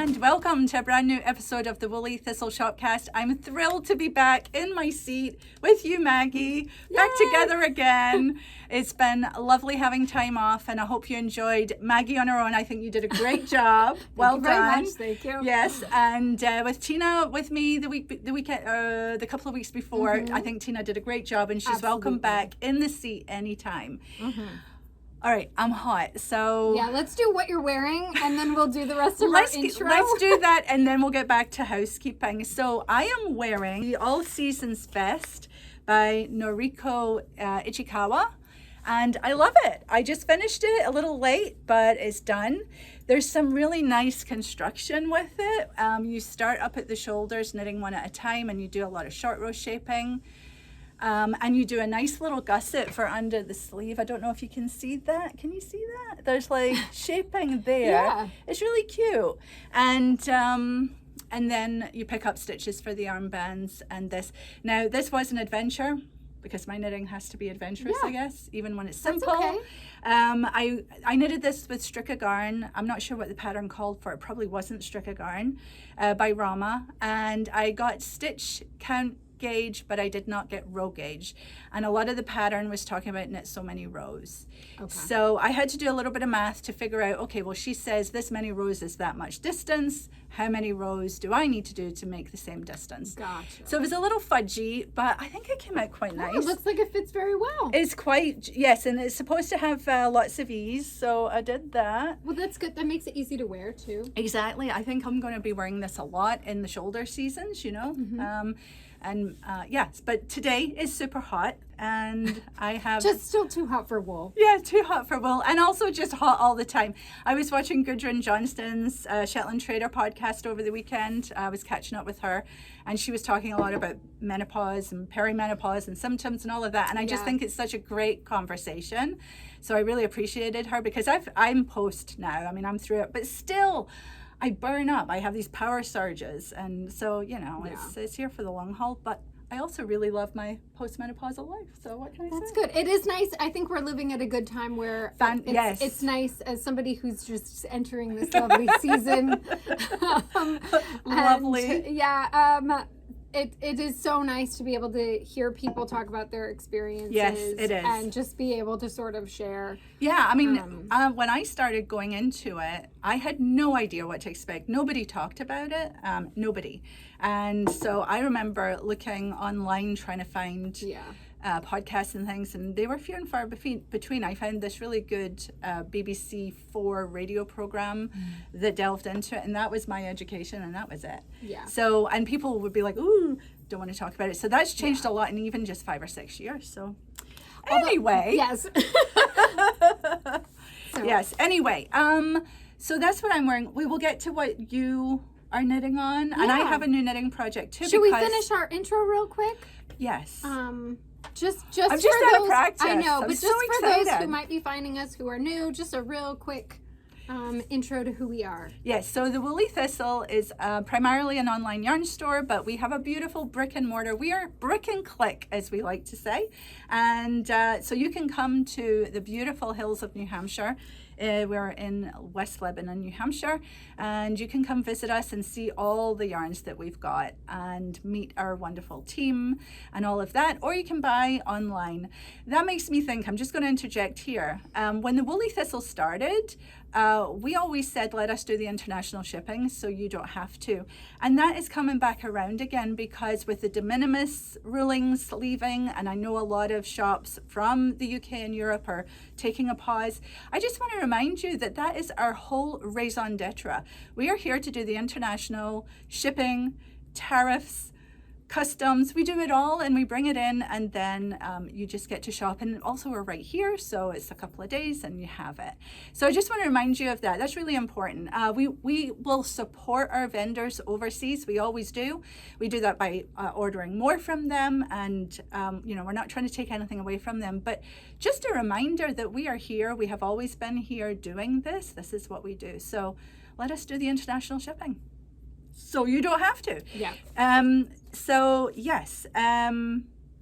and welcome to a brand new episode of the Woolly Thistle Shopcast. I'm thrilled to be back in my seat with you, Maggie, back together again. It's been lovely having time off, and I hope you enjoyed Maggie on her own. I think you did a great job. Well done. Very much. Thank you. Yes, and with Tina with me the couple of weeks before, I think Tina did a great job, and she's welcome back in the seat anytime. All right, I'm hot, so... Yeah, let's do what you're wearing, and then we'll do the rest of our intro. Let's do that, and then we'll get back to housekeeping. So I am wearing the All Seasons Vest by Noriko Ichikawa, and I love it. I just finished it a little late, but it's done. There's some really nice construction with it. You start up at the shoulders, knitting one at a time, and you do a lot of short row shaping. And you do a nice little gusset for under the sleeve. I don't know if you can see that. Can you see that? There's like shaping there. Yeah. It's really cute. And then you pick up stitches for the armbands and this. Now, this was an adventure because my knitting has to be adventurous, I guess, even when it's simple. That's okay. I knitted this with Stricka Garn. I'm not sure what the pattern called for. It probably wasn't Stricka Garn by Rauma. And I got stitch count gauge, but I did not get row gauge, and a lot of the pattern was talking about knit so many rows. So I had to do a little bit of math to figure out, okay, well, she says this many rows is that much distance. How many rows do I need to do to make the same distance? Gotcha. So it was a little fudgy, but I think it came out quite nice. It looks like it fits very well. It's quite, yes, and it's supposed to have lots of ease, so I did that. Well, that's good. That makes it easy to wear too. Exactly. I think I'm going to be wearing this a lot in the shoulder seasons, you know. Yes, but today is super hot, and I have just still too hot for wool. Yeah, too hot for wool, and also just hot all the time. I was watching Gudrun Johnston's Shetland Trader podcast over the weekend. I was catching up with her, and she was talking a lot about menopause and perimenopause and symptoms and all of that. And I just think it's such a great conversation. So I really appreciated her because I'm post now. I mean, I'm through it, but still, I burn up. I have these power surges, and so it's here for the long haul. But I also really love my postmenopausal life. So what can I say? That's good. It is nice. I think we're living at a good time where it's nice as somebody who's just entering this lovely season. Lovely. It is so nice to be able to hear people talk about their experiences. Yes, it is. And just be able to sort of share. Yeah, I mean, when I started going into it, I had no idea what to expect. Nobody talked about it, nobody. And so I remember looking online trying to find podcasts and things, and they were few and far between. I found this really good BBC 4 radio program that delved into it, and that was my education, and that was it. Yeah. So, and people would be like, ooh, don't want to talk about it. So that's changed a lot in even just 5 or 6 years. So anyway. Yes. Yes. Anyway, so that's what I'm wearing. We will get to what you are knitting on, and I have a new knitting project too. Should we finish our intro real quick? Yes. Just I'm just for out those, of practice. I know, I'm but just so for excited. those who might be finding us who are new, just a real quick intro to who we are. Yes, so the Woolly Thistle is primarily an online yarn store, but we have a beautiful brick and mortar. We are brick and click, as we like to say. And so you can come to the beautiful hills of New Hampshire. We're in West Lebanon, New Hampshire, and you can come visit us and see all the yarns that we've got and meet our wonderful team and all of that, or you can buy online. That makes me think, I'm just going to interject here. When the Woolly Thistle started, we always said, let us do the international shipping so you don't have to. And that is coming back around again because with the de minimis rulings leaving, and I know a lot of shops from the UK and Europe are taking a pause, I just want to remind you that that is our whole raison d'etre. We are here to do the international shipping, tariffs, customs. We do it all and we bring it in, and then you just get to shop. And also we're right here, so it's a couple of days and you have it. So I just want to remind you of that. That's really important. We will support our vendors overseas. We always do. We do that by ordering more from them, and we're not trying to take anything away from them, but just a reminder that we are here. We have always been here doing this. This is what we do. So let us do the international shipping, so you don't have to. Yeah. So yes.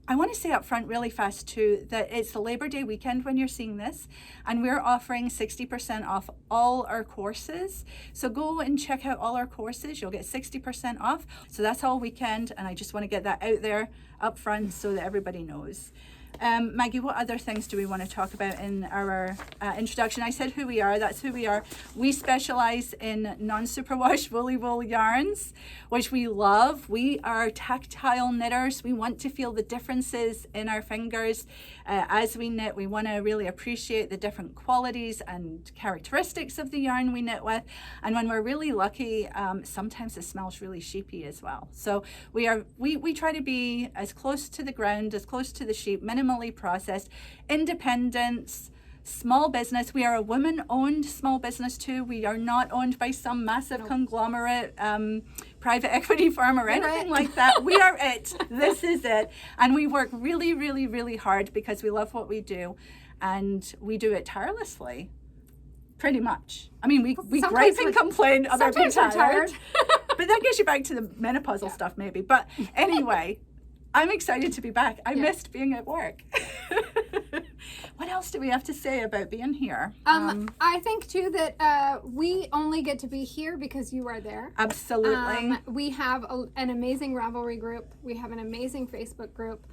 I want to say up front really fast too that it's the Labor Day weekend when you're seeing this, and we're offering 60% off all our courses. So go and check out all our courses. You'll get 60% off. So that's all weekend, and I just want to get that out there up front so that everybody knows. Maggie, what other things do we want to talk about in our introduction? I said who we are. That's who we are. We specialize in non-superwash woolly wool yarns, which we love. We are tactile knitters. We want to feel the differences in our fingers as we knit. We want to really appreciate the different qualities and characteristics of the yarn we knit with. And when we're really lucky, sometimes it smells really sheepy as well. So we try to be as close to the ground, as close to the sheep, minimally processed, independence, small business. We are a women-owned small business too. We are not owned by some massive conglomerate, private equity firm or anything like that. We are it. This is it. And we work really, really, really hard because we love what we do, and we do it tirelessly. Pretty much. I mean, we gripe and complain about being tired. But that gets you back to the menopausal stuff maybe. But anyway, I'm excited to be back. I missed being at work. What else do we have to say about being here? I think too that we only get to be here because you are there. Absolutely. We have an amazing Ravelry group. We have an amazing Facebook group.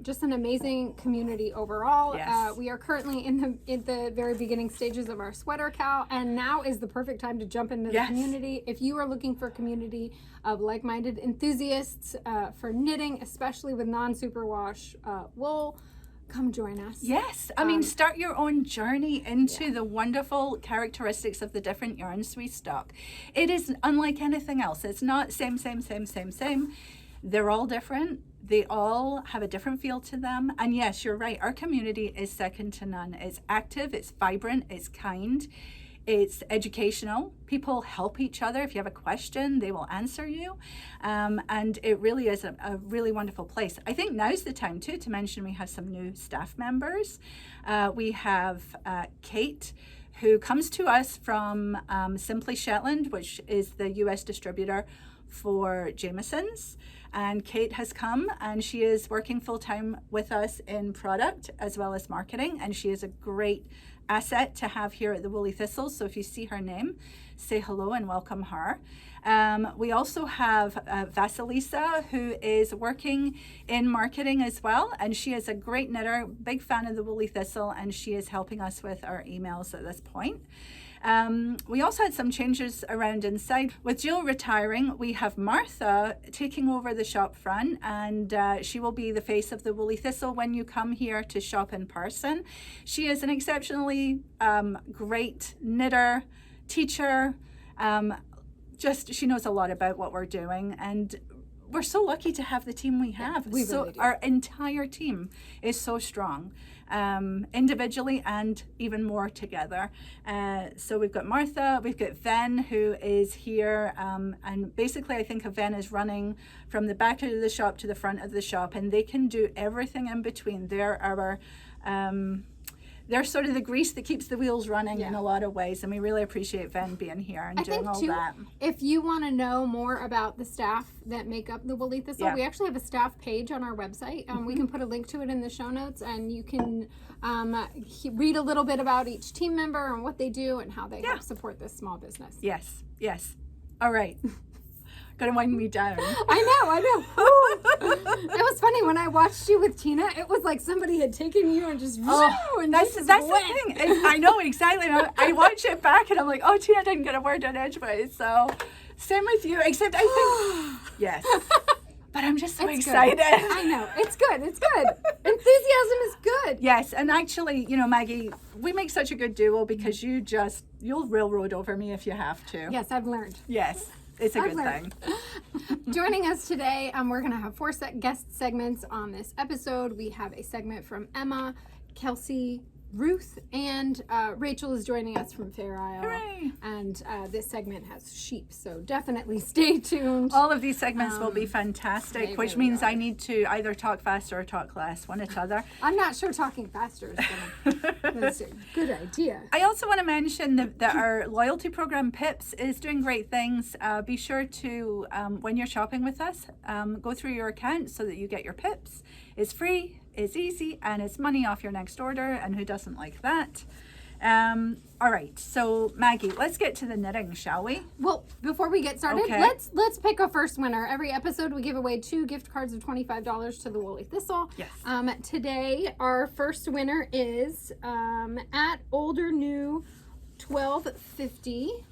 Just an amazing community overall. Yes. We are currently in the very beginning stages of our sweater cow, and now is the perfect time to jump into the community. If you are looking for a community of like-minded enthusiasts for knitting, especially with non-superwash wool, come join us. Yes. I mean, start your own journey into the wonderful characteristics of the different yarns we stock. It is unlike anything else. It's not same. They're all different. They all have a different feel to them. And yes, you're right. Our community is second to none. It's active, it's vibrant, it's kind, it's educational. People help each other. If you have a question, they will answer you. And it really is a really wonderful place. I think now's the time too to mention we have some new staff members. We have Kate, who comes to us from Simply Shetland, which is the US distributor for Jameson's. And Kate has come, and she is working full-time with us in product as well as marketing, and she is a great asset to have here at the Woolly Thistle. So if you see her name, say hello and welcome her. We also have Vasilisa, who is working in marketing as well, and she is a great knitter, big fan of the Woolly Thistle, and she is helping us with our emails at this point. We also had some changes around inside. With Jill retiring, we have Martha taking over the shop front, and she will be the face of the Woolly Thistle when you come here to shop in person. She is an exceptionally great knitter, teacher. She knows a lot about what we're doing, and we're so lucky to have the team we have. We really do. Our entire team is so strong. Individually and even more together. So we've got Martha, we've got Ven, who is here, and basically I think Ven is running from the back of the shop to the front of the shop, and they can do everything in between. They're sort of the grease that keeps the wheels running in a lot of ways, and we really appreciate Ven being here and doing all that. If you want to know more about the staff that make up the Woolly Thistle, we actually have a staff page on our website. We can put a link to it in the show notes, and you can read a little bit about each team member and what they do and how they help support this small business. Yes. All right. Gonna wind me down. I know. It was funny when I watched you with Tina. It was like somebody had taken you and just and that's the thing. I know exactly. I watch it back and I'm like, oh, Tina didn't get a word in edgeways. So same with you, except I think yes. But I'm just so excited. I know. It's good. Enthusiasm is good. Yes, and actually, Maggie, we make such a good duo because you'll railroad over me if you have to. Yes, I've learned. Yes. It's a good thing. Joining us today, we're going to have 4 guest segments on this episode. We have a segment from Emma, Kelsey, Ruth, and Rachel is joining us from Fair Isle. Hooray! And this segment has sheep, so definitely stay tuned. All of these segments will be fantastic, which really means I need to either talk faster or talk less, one or the other. I'm not sure talking faster is that's a good idea. I also want to mention that our loyalty program, Pips, is doing great things. Be sure to, when you're shopping with us, go through your account so that you get your Pips. It's free, it's easy, and it's money off your next order, and who doesn't like that? All right, so Maggie, let's get to the knitting, shall we? Well, before we get started, Okay. let's pick a first winner. Every episode we give away 2 gift cards of $25 to the Woolly Thistle. Yes. Today our first winner is at Older New 1250.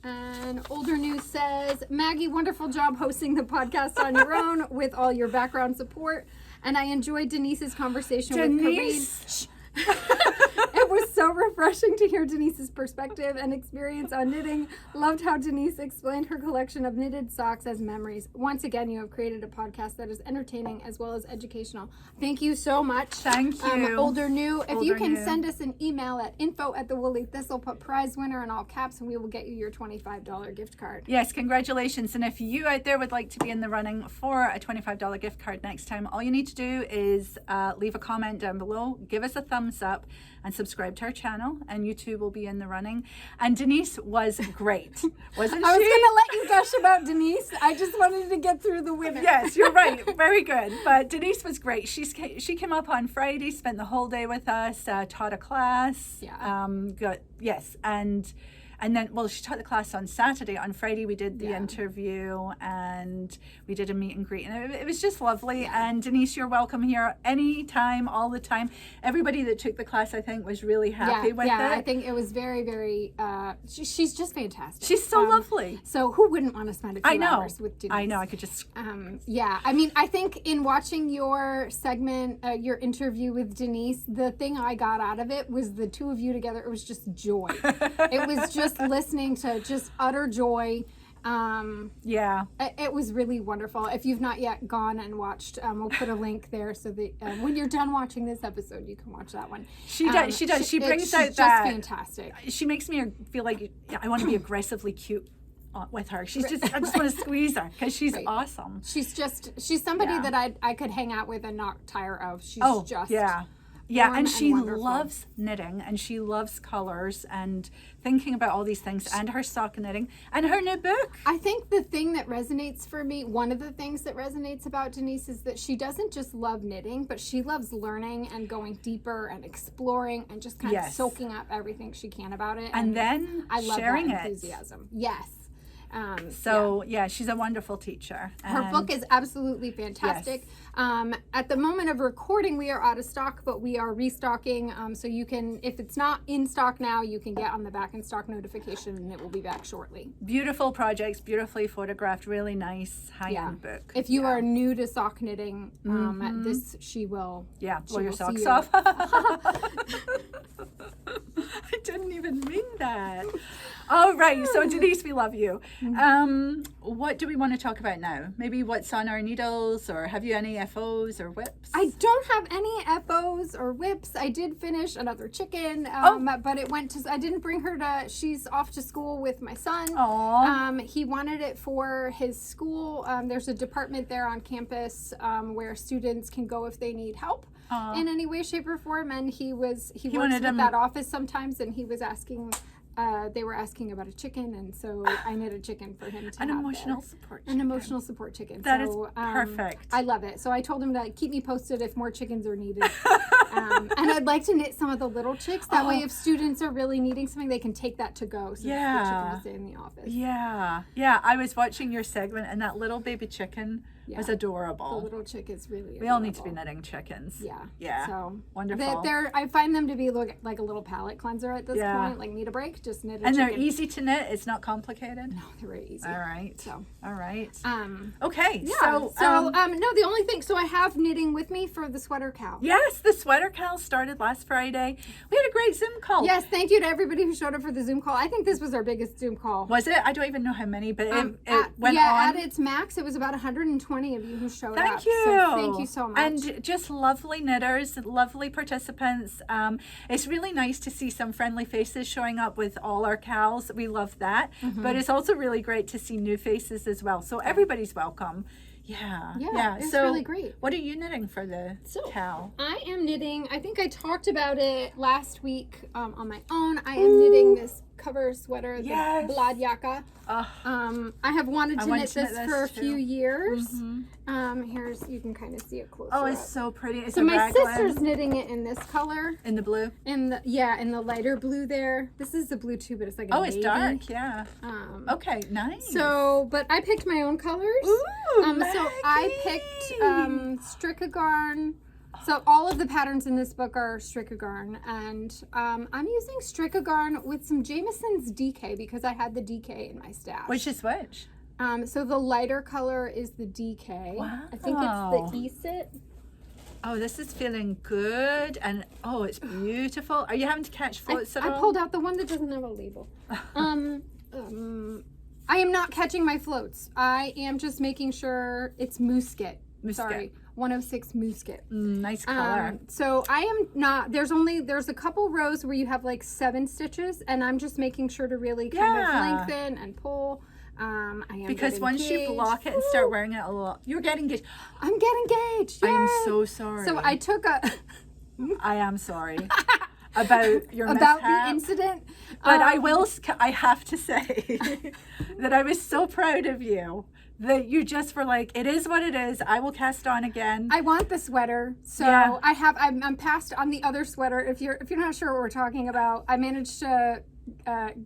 And Older New says, Maggie, wonderful job hosting the podcast on your own with all your background support. And I enjoyed Denise's conversation with Corinne. It was so refreshing to hear Denise's perspective and experience on knitting. Loved how Denise explained her collection of knitted socks as memories. Once again, you have created a podcast that is entertaining as well as educational. Thank you so much. Thank you. Older New. If you Older can New. send us an email at info@thewoollythistle, put prize winner in all caps, and we will get you your $25 gift card. Yes, congratulations. And if you out there would like to be in the running for a $25 gift card next time, all you need to do is leave a comment down below, give us a thumbs up, and subscribe to our channel, and you too will be in the running. And Denise was great, wasn't she? I was going to let you gush about Denise. I just wanted to get through the winner. Yes, you're right. Very good. But Denise was great. She came up on Friday, spent the whole day with us, taught a class. Yeah. And then, well, she taught the class on Saturday. On Friday, we did the Yeah. interview, and we did a meet and greet. And it was just lovely. Yeah. And Denise, you're welcome here anytime, all the time. Everybody that took the class, I think, was really happy with it. Yeah, I think it was very, very, she's just fantastic. She's so lovely. So who wouldn't want to spend a few hours with Denise? I know. I could just... Yeah, I mean, I think in watching your segment, your interview with Denise, the thing I got out of it was the two of you together. It was just joy. It was just listening to just utter joy. Yeah. It was really wonderful. If you've not yet gone and watched, we'll put a link there so that when you're done watching this episode, you can watch that one. She does. She brings out she's that. just fantastic. She makes me feel like I want to be aggressively cute with her. She's just, I just want to squeeze her because she's awesome. She's somebody that I could hang out with and not tire of. She's just Yeah, and she wonderful. loves knitting, and she loves colors and thinking about all these things, and her sock knitting and her new book. I think the thing that resonates for me, one of the things that resonates about Denise is that she doesn't just love knitting, but she loves learning and going deeper and exploring and just kind of soaking up everything she can about it. And then I love sharing that it. enthusiasm. Yes. She's a wonderful teacher. Her book is absolutely fantastic. Yes. At the moment of recording, we are out of stock, but we are restocking. So you can, if it's not in stock now, you can get on the back in stock notification, and it will be back shortly. Beautiful projects, beautifully photographed, really nice high-end book. If you are new to sock knitting, this she will. Yeah, blow your will socks see you. off. I didn't even mean that. All right, so Denise, we love you. What do we want to talk about now? Maybe what's on our needles, or have you any FOs or whips? I don't have any FOs or whips. I did finish another chicken, but it went to, I didn't bring her to, she's off to school with my son. Aww. He wanted it for his school. There's a department there on campus where students can go if they need help. In any way, shape, or form, and he works with that office sometimes, and he was asking, they were asking about a chicken, and so I knit a chicken for him to An have emotional there. support chicken. An emotional support chicken. That is perfect. I love it. So I told him to keep me posted if more chickens are needed. And I'd like to knit some of the little chicks. That way, if students are really needing something, they can take that to go. So the chicken will stay in the office. Yeah. I was watching your segment, and that little baby chicken was adorable. The little chick is really adorable. We all need to be knitting chickens. Yeah. So wonderful. I find them to be like a little palate cleanser at this point. Like, need a break, just knit a and chicken. they're easy to knit. It's not complicated. No, they're very easy. All right. So. All right. No, Okay. the only thing. So I have knitting with me for the sweater cowl. Yes, the sweater cowl started last Friday. We had a great Zoom call. Yes, thank you to everybody who showed up for the Zoom call. I think this was our biggest Zoom call. Was it? I don't even know how many, but it went on. At its max, it was about 120 of you who showed up. Thank you. So thank you so much. And just lovely knitters, lovely participants. It's really nice to see some friendly faces showing up with all our cows. We love that. But it's also really great to see new faces as well. So everybody's welcome. Yeah. It's so really great. What are you knitting for the cow? I am knitting, I think I talked about it last week on my own. I am knitting this hardcover sweater, the Yes. Bladjakke. I have wanted to knit this for a few years. Here's, you can kind of see it closer. Oh, it's up. so pretty. It's So a my raglan. sister's knitting it in this color. In the blue. In the lighter blue there. This is the blue too, but it's like a it's navy. dark, yeah. Okay, nice. So, but I picked my own colors. Ooh, So I picked Strickagarn. So all of the patterns in this book are Strickagarn, and I'm using Strickagarn with some Jamison's DK because I had the DK in my stash. Which is which? So the lighter color is the DK. Wow. I think it's the E-sit. Oh, this is feeling good, and oh, it's beautiful. Are you having to catch floats at all? I pulled out the one that doesn't have a label. I am not catching my floats. I am just making sure it's Musket. Sorry, 106 Musket. Nice color. So I am not, there's a couple rows where you have like 7 stitches, and I'm just making sure to really kind of lengthen and pull. I am because once you block it and start wearing it a lot, you're getting engaged. I'm getting engaged. I am so sorry. So I took I am sorry about your about mishap. the incident. But I have to say that I was so proud of you that you just were like, it is what it is. I will cast on again. I want the sweater. So Yeah. I'm passed on the other sweater. If you're not sure what we're talking about, I managed to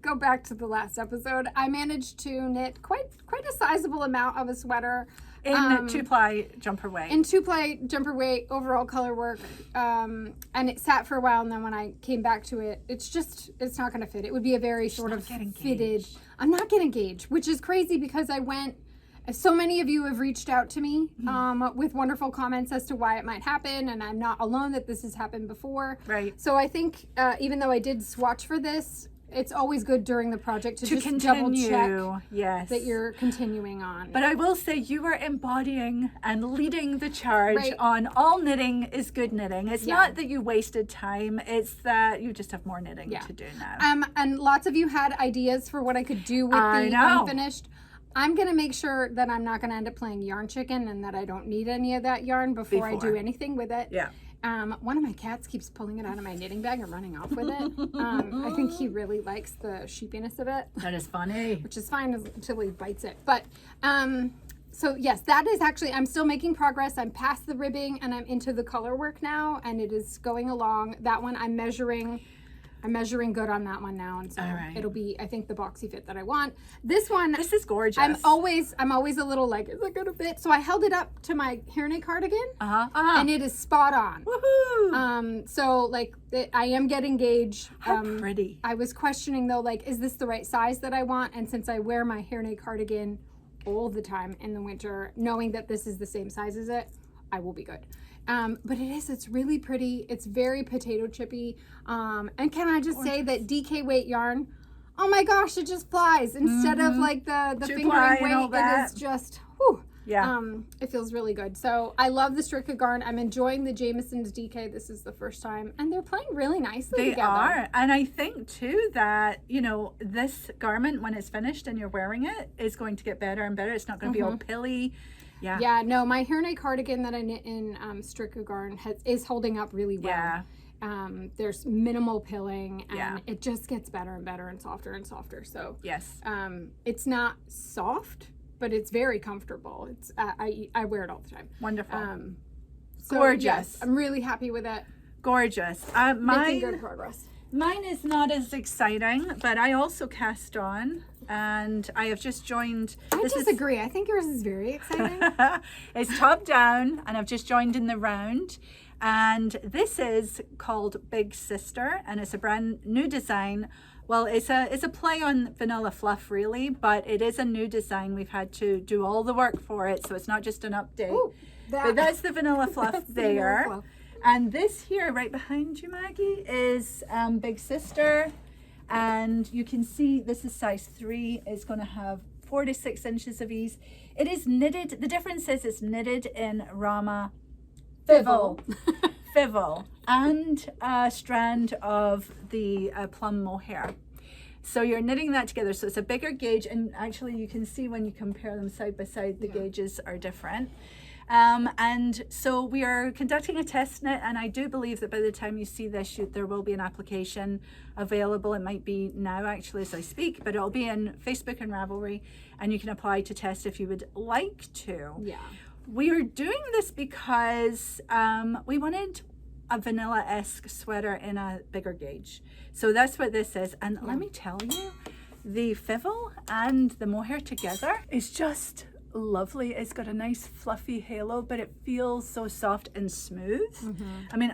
go back to the last episode. I managed to knit quite a sizable amount of a sweater. In 2-ply jumper weight. In 2-ply jumper weight, overall color work, and it sat for a while, and then when I came back to it, it's not going to fit. It would be a very sort of fitted. I'm not getting engaged, which is crazy because so many of you have reached out to me with wonderful comments as to why it might happen, and I'm not alone that this has happened before. Right. So I think even though I did swatch for this, it's always good during the project to just continue, double check yes, that you're continuing on. But I will say you are embodying and leading the charge on all knitting is good knitting. It's not that you wasted time, it's that you just have more knitting to do now. And lots of you had ideas for what I could do with the unfinished. I'm going to make sure that I'm not going to end up playing yarn chicken and that I don't need any of that yarn before I do anything with it. Yeah. One of my cats keeps pulling it out of my knitting bag and running off with it. I think he really likes the sheepiness of it. That is funny. Which is fine until he bites it. But, so yes, that is actually, I'm still making progress. I'm past the ribbing and I'm into the color work now, and it is going along. That one I'm measuring good on that one now, and so it'll be, I think, the boxy fit that I want. This one, this is gorgeous. I'm always a little like, is it gonna fit? So I held it up to my hairnet cardigan, and it is spot on. Woohoo! So like, I am getting gauge. How pretty. I was questioning though, like, is this the right size that I want? And since I wear my hairnet cardigan all the time in the winter, knowing that this is the same size as it, I will be good. But it's really pretty. It's very potato chippy. And can I just say that DK weight yarn, oh my gosh, it just flies. Instead of like the fingering weight, it is just, whew. Yeah. It feels really good. So I love the Strickagarn. I'm enjoying the Jamison's DK. This is the first time. And they're playing really nicely together. They are. And I think too that, this garment, when it's finished and you're wearing it, is going to get better and better. It's not going to be all pilly. Yeah, no, my hairnet cardigan that I knit in Strickagarn is holding up really well. Yeah. There's minimal pilling, and it just gets better and better and softer. So yes, it's not soft, but it's very comfortable. It's I wear it all the time. Wonderful. Gorgeous. Yes, I'm really happy with it. Gorgeous. Making good progress. Mine is not as exciting, but I also cast on, and I have just joined. I disagree. I think yours is very exciting. It's top down, and I've just joined in the round. And this is called Big Sister, and it's a brand new design. Well, it's a play on Vanilla Fluff, really, but it is a new design. We've had to do all the work for it, so it's not just an update. Ooh, but that's the Vanilla Fluff there. Vanilla Fluff. And this here, right behind you, Maggie, is Big Sister. And you can see this is size 3. It's going to have 4 to 6 inches of ease. It is knitted. The difference is it's knitted in Rauma Fivel. Fivel. And a strand of the Plum Mohair. So you're knitting that together. So it's a bigger gauge. And actually you can see when you compare them side by side, the gauges are different. And so we are conducting a test knit, and I do believe that by the time you see this shoot, there will be an application available. It might be now actually as I speak, but it'll be in Facebook and Ravelry, and you can apply to test if you would like to. Yeah. We are doing this because we wanted a vanilla-esque sweater in a bigger gauge. So that's what this is. And let me tell you, the Fivel and the Mohair together is just lovely. It's got a nice fluffy halo, but it feels so soft and smooth. I mean,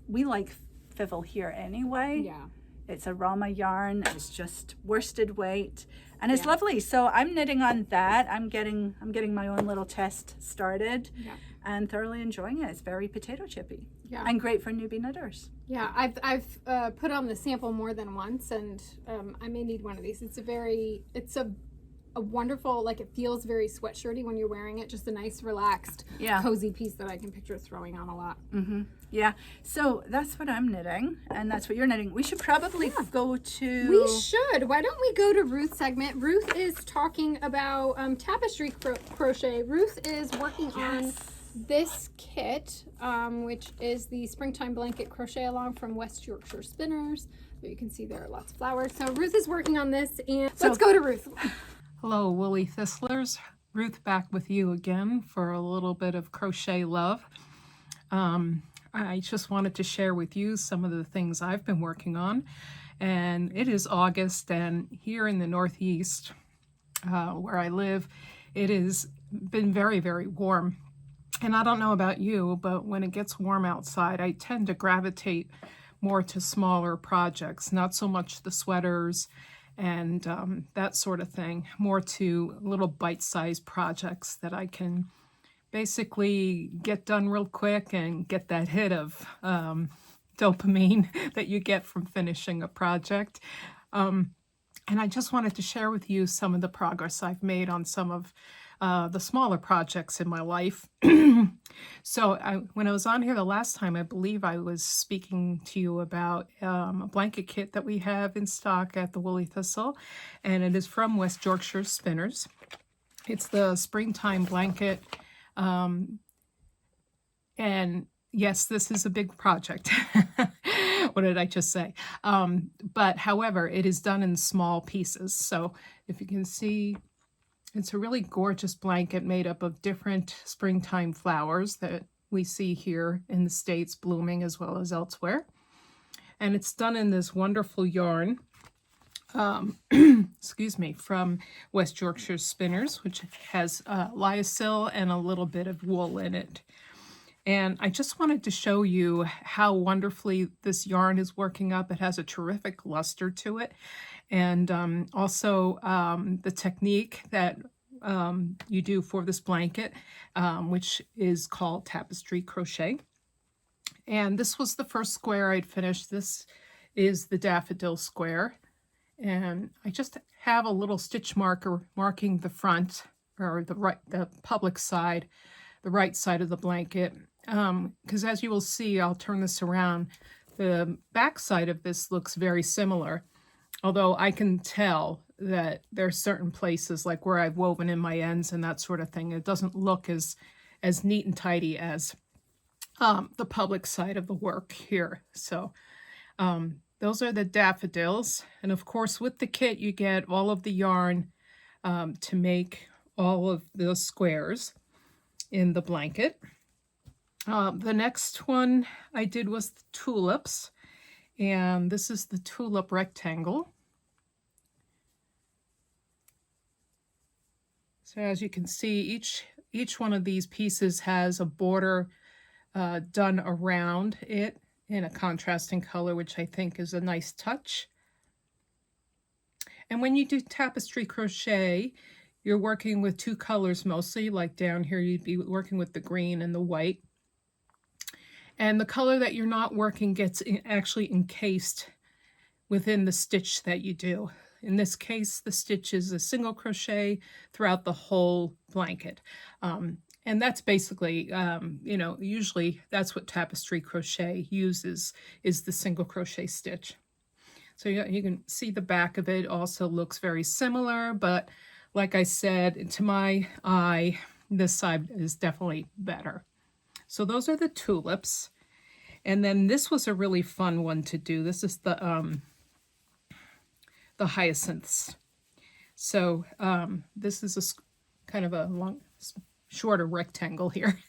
we like Fivel here anyway. Yeah. It's a Rauma yarn. It's just worsted weight, and it's lovely. So I'm knitting on that. I'm getting my own little test started, and thoroughly enjoying it. It's very potato chippy, and great for newbie knitters. Yeah, I've put on the sample more than once, and I may need one of these. It's a wonderful, like, it feels very sweatshirty when you're wearing it. Just a nice, relaxed, cozy piece that I can picture throwing on a lot. Yeah, so that's what I'm knitting, and that's what you're knitting. We should probably go to... We should. Why don't we go to Ruth's segment? Ruth is talking about tapestry crochet. Ruth is working on this kit, which is the Springtime Blanket Crochet Along from West Yorkshire Spinners. So you can see there are lots of flowers. So Ruth is working on this, and let's go to Ruth. Hello, Woolly Thistlers. Ruth back with you again for a little bit of crochet love. I just wanted to share with you some of the things I've been working on. And it is August, and here in the Northeast, where I live, it has been very, very warm. And I don't know about you, but when it gets warm outside, I tend to gravitate more to smaller projects, not so much the sweaters and that sort of thing, more to little bite-sized projects that I can basically get done real quick and get that hit of dopamine that you get from finishing a project. And I just wanted to share with you some of the progress I've made on some of the smaller projects in my life. So when I was on here the last time, I believe I was speaking to you about a blanket kit that we have in stock at the Woolly Thistle, and it is from West Yorkshire Spinners. It's the Springtime Blanket, and yes, this is a big project. What did I just say? But however, it is done in small pieces. So if you can see, it's a really gorgeous blanket made up of different springtime flowers that we see here in the States blooming as well as elsewhere. And it's done in this wonderful yarn, excuse me, from West Yorkshire Spinners, which has lyocell and a little bit of wool in it. And I just wanted to show you how wonderfully this yarn is working up. It has a terrific luster to it. And also the technique that you do for this blanket, which is called tapestry crochet. And this was the first square I'd finished. This is the daffodil square. And I just have a little stitch marker marking the front, or the public side, the right side of the blanket. Because as you will see, I'll turn this around, the back side of this looks very similar. Although I can tell that there are certain places like where I've woven in my ends and that sort of thing. It doesn't look as neat and tidy as the public side of the work here. So those are the daffodils. And of course, with the kit, you get all of the yarn to make all of the squares in the blanket. The next one I did was the tulips. And this is the tulip rectangle. So as you can see, each one of these pieces has a border done around it in a contrasting color, which I think is a nice touch. And when you do tapestry crochet, you're working with two colors mostly, like down here you'd be working with the green and the white. And the color that you're not working gets actually encased within the stitch that you do. In this case, the stitch is a single crochet throughout the whole blanket. And that's basically, usually that's what tapestry crochet uses, is the single crochet stitch. So you can see the back of it also looks very similar, but like I said, to my eye, this side is definitely better. So those are the tulips. And then this was a really fun one to do. This is the hyacinths. So this is a kind of a shorter rectangle here.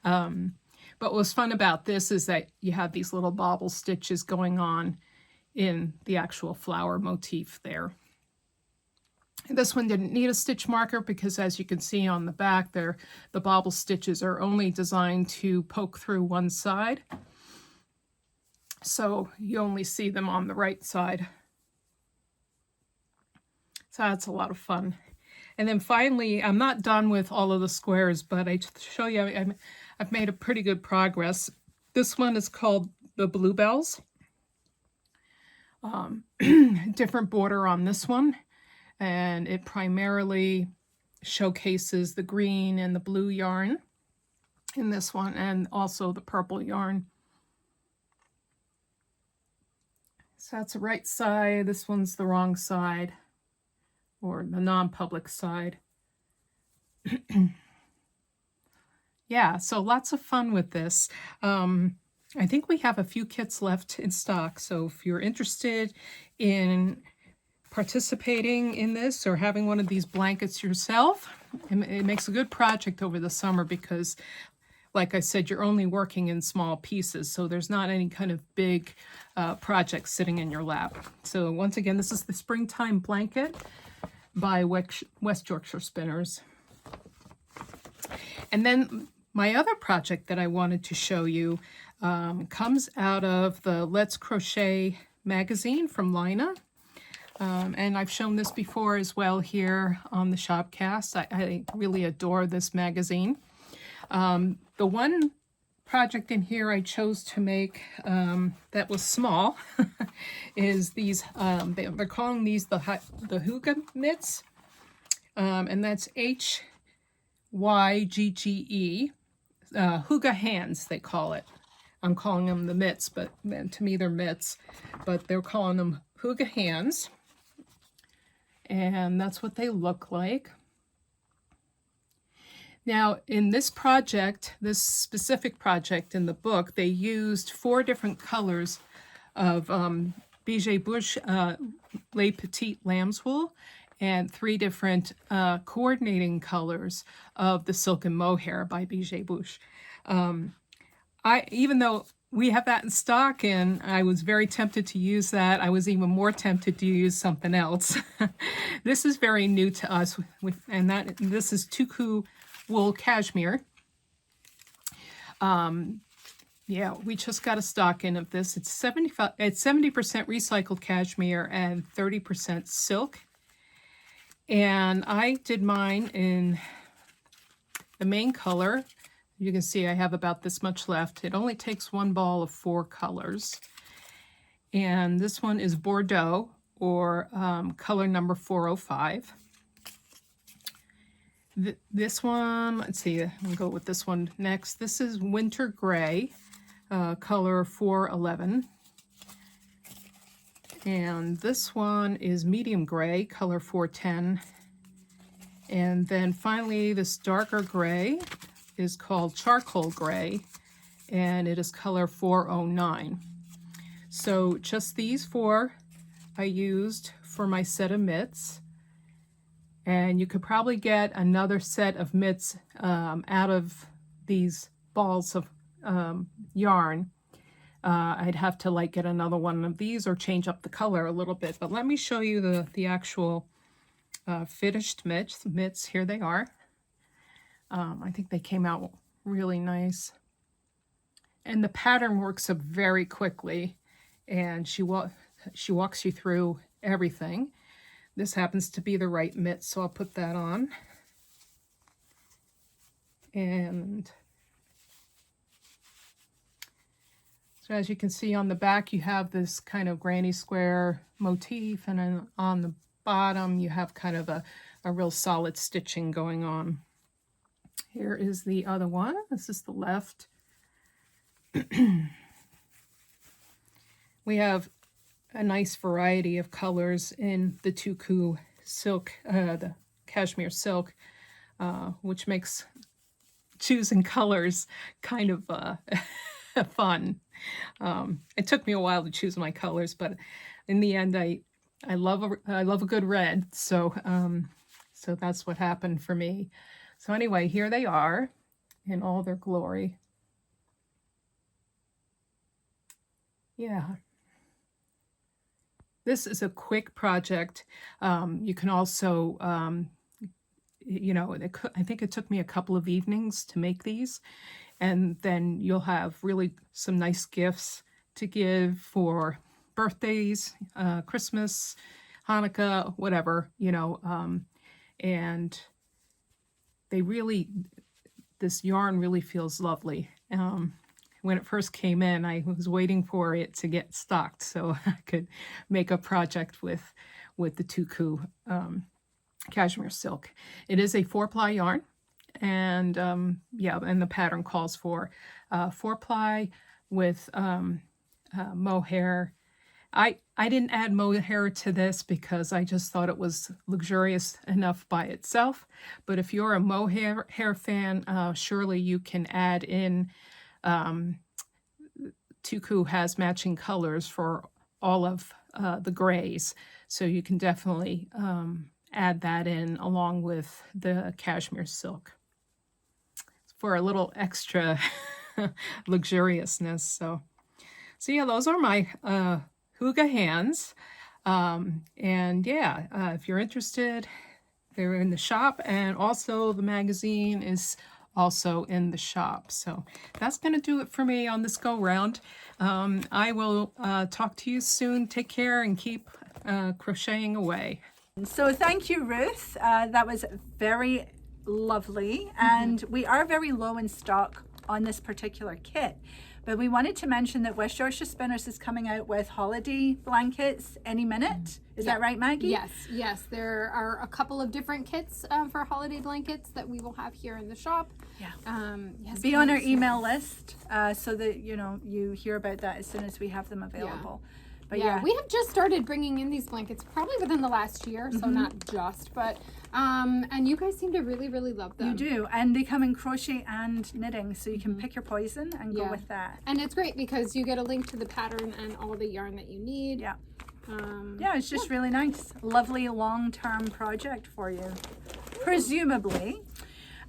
But what's fun about this is that you have these little bobble stitches going on in the actual flower motif there. This one didn't need a stitch marker because, as you can see on the back there, the bobble stitches are only designed to poke through one side. So you only see them on the right side. So that's a lot of fun. And then finally, I'm not done with all of the squares, but I show you I've made a pretty good progress. This one is called the Bluebells. Different border on this one. And it primarily showcases the green and the blue yarn in this one, and also the purple yarn. So that's the right side. This one's the wrong side, or the non-public side. Yeah, so lots of fun with this. I think we have a few kits left in stock, so if you're interested in participating in this or having one of these blankets yourself, it makes a good project over the summer because, like I said, you're only working in small pieces, so there's not any kind of big project sitting in your lap. So once again, this is the Springtime Blanket by West Yorkshire Spinners. And then my other project that I wanted to show you comes out of the Let's Crochet magazine from Lina. And I've shown this before as well here on the Shopcast. I really adore this magazine. The one project in here I chose to make that was small is these, they're calling these the Hygge mitts, and that's Hygge, Hygge hands they call it. I'm calling them the mitts, but to me they're mitts, but they're calling them Hygge hands. And that's what they look like. Now, in this project, this specific project in the book, they used 4 different colors of Bladjakke Cardigan Les Petites Lambs wool and 3 different coordinating colors of the Silken Mohair by Bladjakke Cardigan. Even though we have that in stock and I was very tempted to use that, I was even more tempted to use something else. This is very new to us, this is Tuku wool cashmere. Yeah, we just got a stock in of this. It's 70% recycled cashmere and 30% silk. And I did mine in the main color. You can see I have about this much left. It only takes 1 ball of 4 colors. And this one is Bordeaux, or color number 405. This one, let's see, I'll go with this one next. This is Winter Gray, color 411. And this one is Medium Gray, color 410. And then finally, this darker gray is called Charcoal Gray, and it is color 409. So just these 4 I used for my set of mitts. And you could probably get another set of mitts out of these balls of yarn. I'd have to get another one of these or change up the color a little bit. But let me show you the actual finished mitts. Here they are. I think they came out really nice. And the pattern works up very quickly. And she walks you through everything. This happens to be the right mitt, so I'll put that on. And so as you can see on the back, you have this kind of granny square motif, and then on the bottom you have kind of a real solid stitching going on. Here is the other one. This is the left. We have a nice variety of colors in the Tuku silk, the cashmere silk. which makes choosing colors kind of fun. It took me a while to choose my colors, but in the end, I love a good red. So so that's what happened for me. So anyway, here they are in all their glory. Yeah. This is a quick project. You can also, you know, I think it took me a couple of evenings to make these. And then you'll have really some nice gifts to give for birthdays, Christmas, Hanukkah, whatever, you know. And this yarn really feels lovely. When it first came in, I was waiting for it to get stocked so I could make a project with the Tuku cashmere silk. It is a 4-ply yarn, and yeah, and the pattern calls for 4-ply with mohair. I didn't add mohair to this because I just thought it was luxurious enough by itself. But if you're a mohair fan, surely you can add in. Tuku has matching colors for all of the grays, so you can definitely add that in along with the cashmere silk for a little extra luxuriousness. So yeah, those are my Hygge hands, and yeah, if you're interested, they're in the shop, and also the magazine is also in the shop. So that's going to do it for me on this go round. I will talk to you soon. Take care and keep crocheting away. So thank you, Ruth. That was very lovely. And we are very low in stock on this particular kit. But we wanted to mention that West Yorkshire Spinners is coming out with holiday blankets any minute. Is that right, Maggie? Yes. There are a couple of different kits for holiday blankets that we will have here in the shop. Yeah. Yes, be on our email list so that you hear about that as soon as we have them available. Yeah. But we have just started bringing in these blankets probably within the last year, so not just, but and you guys seem to really, really love them. You do, and they come in crochet and knitting, so you can pick your poison and go with that. And it's great because you get a link to the pattern and all the yarn that you need. Yeah. Yeah, it's just really nice. Lovely long-term project for you, presumably.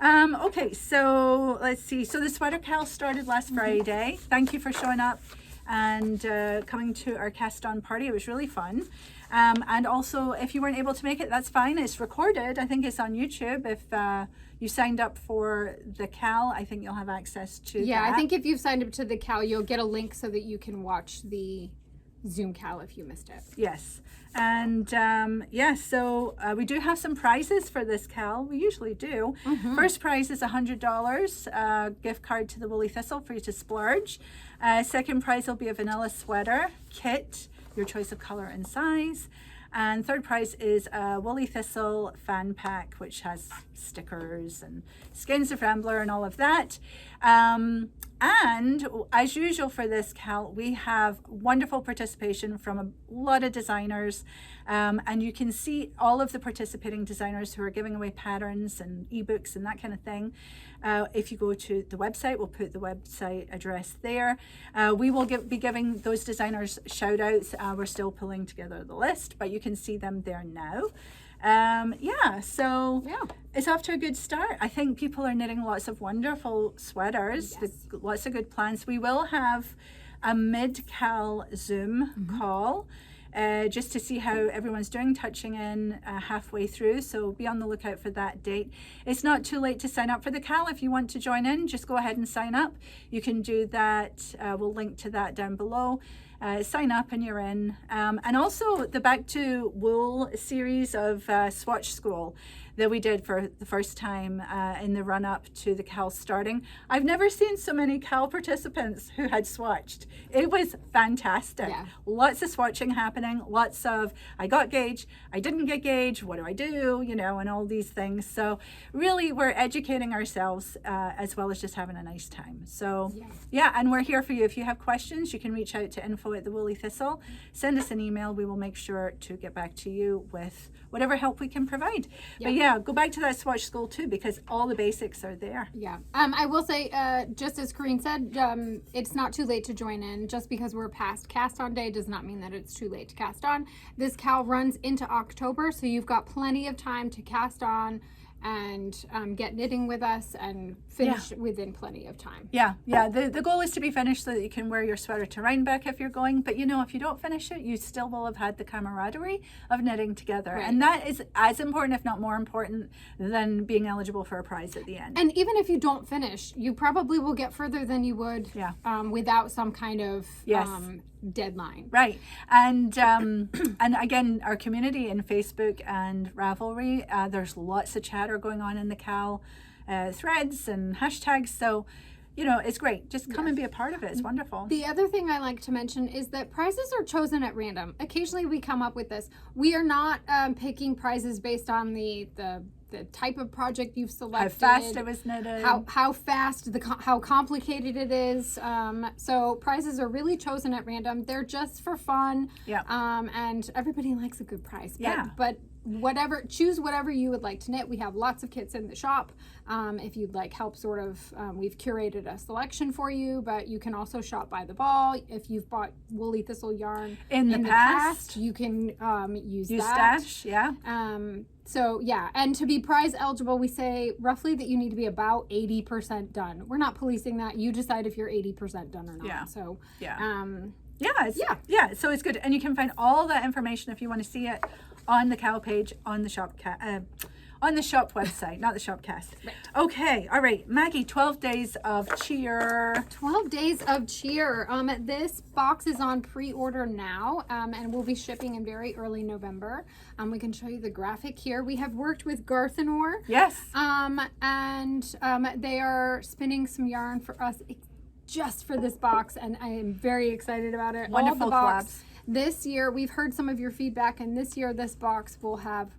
Okay, so let's see. So the sweater cal started last Friday. Thank you for showing up and coming to our cast on party. It was really fun. And also, if you weren't able to make it, that's fine. It's recorded. I think it's on YouTube. If you signed up for the cal, I think you'll have access to that. I think if you've signed up to the cal, you'll get a link so that you can watch the Zoom cal if you missed it. Yes. And so we do have some prizes for this cal. We usually do. First prize is $100 gift card to the Woolly Thistle for you to splurge. Second prize will be a vanilla sweater kit, your choice of color and size. And third prize is a Woolly Thistle fan pack, which has stickers and Skeins of Rambler and all of that. And as usual for this cal, we have wonderful participation from a lot of designers. And you can see all of the participating designers who are giving away patterns and ebooks and that kind of thing. If you go to the website, we'll put the website address there. We will be giving those designers shout outs. We're still pulling together the list, but you can see them there now. So it's off to a good start. I think people are knitting lots of wonderful sweaters, lots of good plans. We will have a mid-cal Zoom call just to see how everyone's doing, touching in halfway through. So be on the lookout for that date. It's not too late to sign up for the cal. If you want to join in, just go ahead and sign up. You can do that. We'll link to that down below. Sign up and you're in. And also the Back to Wool series of Swatch School that we did for the first time in the run-up to the cal starting. I've never seen so many cal participants who had swatched. It was fantastic. Lots of swatching happening, lots of I got gauge, I didn't get gauge, what do I do, and all these things. So really we're educating ourselves as well as just having a nice time. So and we're here for you. If you have questions, you can reach out to info@thewoollythistle. Send us an email. We will make sure to get back to you with whatever help we can provide. But yeah, go back to that swatch school too, because all the basics are there. Yeah. I will say, just as Corinne said, it's not too late to join in. Just because we're past cast on day does not mean that it's too late to cast on. This cow runs into October, so you've got plenty of time to cast on and get knitting with us and finish within plenty of time. Yeah. The goal is to be finished so that you can wear your sweater to Rhinebeck if you're going. But you know, if you don't finish it, you still will have had the camaraderie of knitting together. Right. And that is as important, if not more important, than being eligible for a prize at the end. And even if you don't finish, you probably will get further than you would without some kind of deadline. Right. And and again, our community in Facebook and Ravelry, there's lots of chatter going on in the cow threads and hashtags. So, you know, it's great. Just come and be a part of it. It's wonderful. The other thing I like to mention is that prizes are chosen at random. Occasionally we come up with this. We are not picking prizes based on the type of project you've selected, how fast it was knitted, how fast, how complicated it is. So prizes are really chosen at random. They're just for fun. Yeah. And everybody likes a good prize. But choose whatever you would like to knit. We have lots of kits in the shop. If you'd like help, we've curated a selection for you, but you can also shop by the ball. If you've bought woolly thistle yarn in the past, you can use that. Stash, yeah. So yeah, and to be prize eligible, we say roughly that you need to be about 80% done. We're not policing that. You decide if you're 80% done or not. Yeah. So so it's good, and you can find all that information if you want to see it on the cow page on the shop on the shop website, not the Shopcast. Right. Okay, all right, Maggie, 12 days of cheer. 12 days of cheer. This box is on pre-order now, and we'll be shipping in very early November. We can show you the graphic here. We have worked with Garthenor. Yes. And they are spinning some yarn for us just for this box, and I am very excited about it. Wonderful collabs. This year, we've heard some of your feedback, and this year this box will have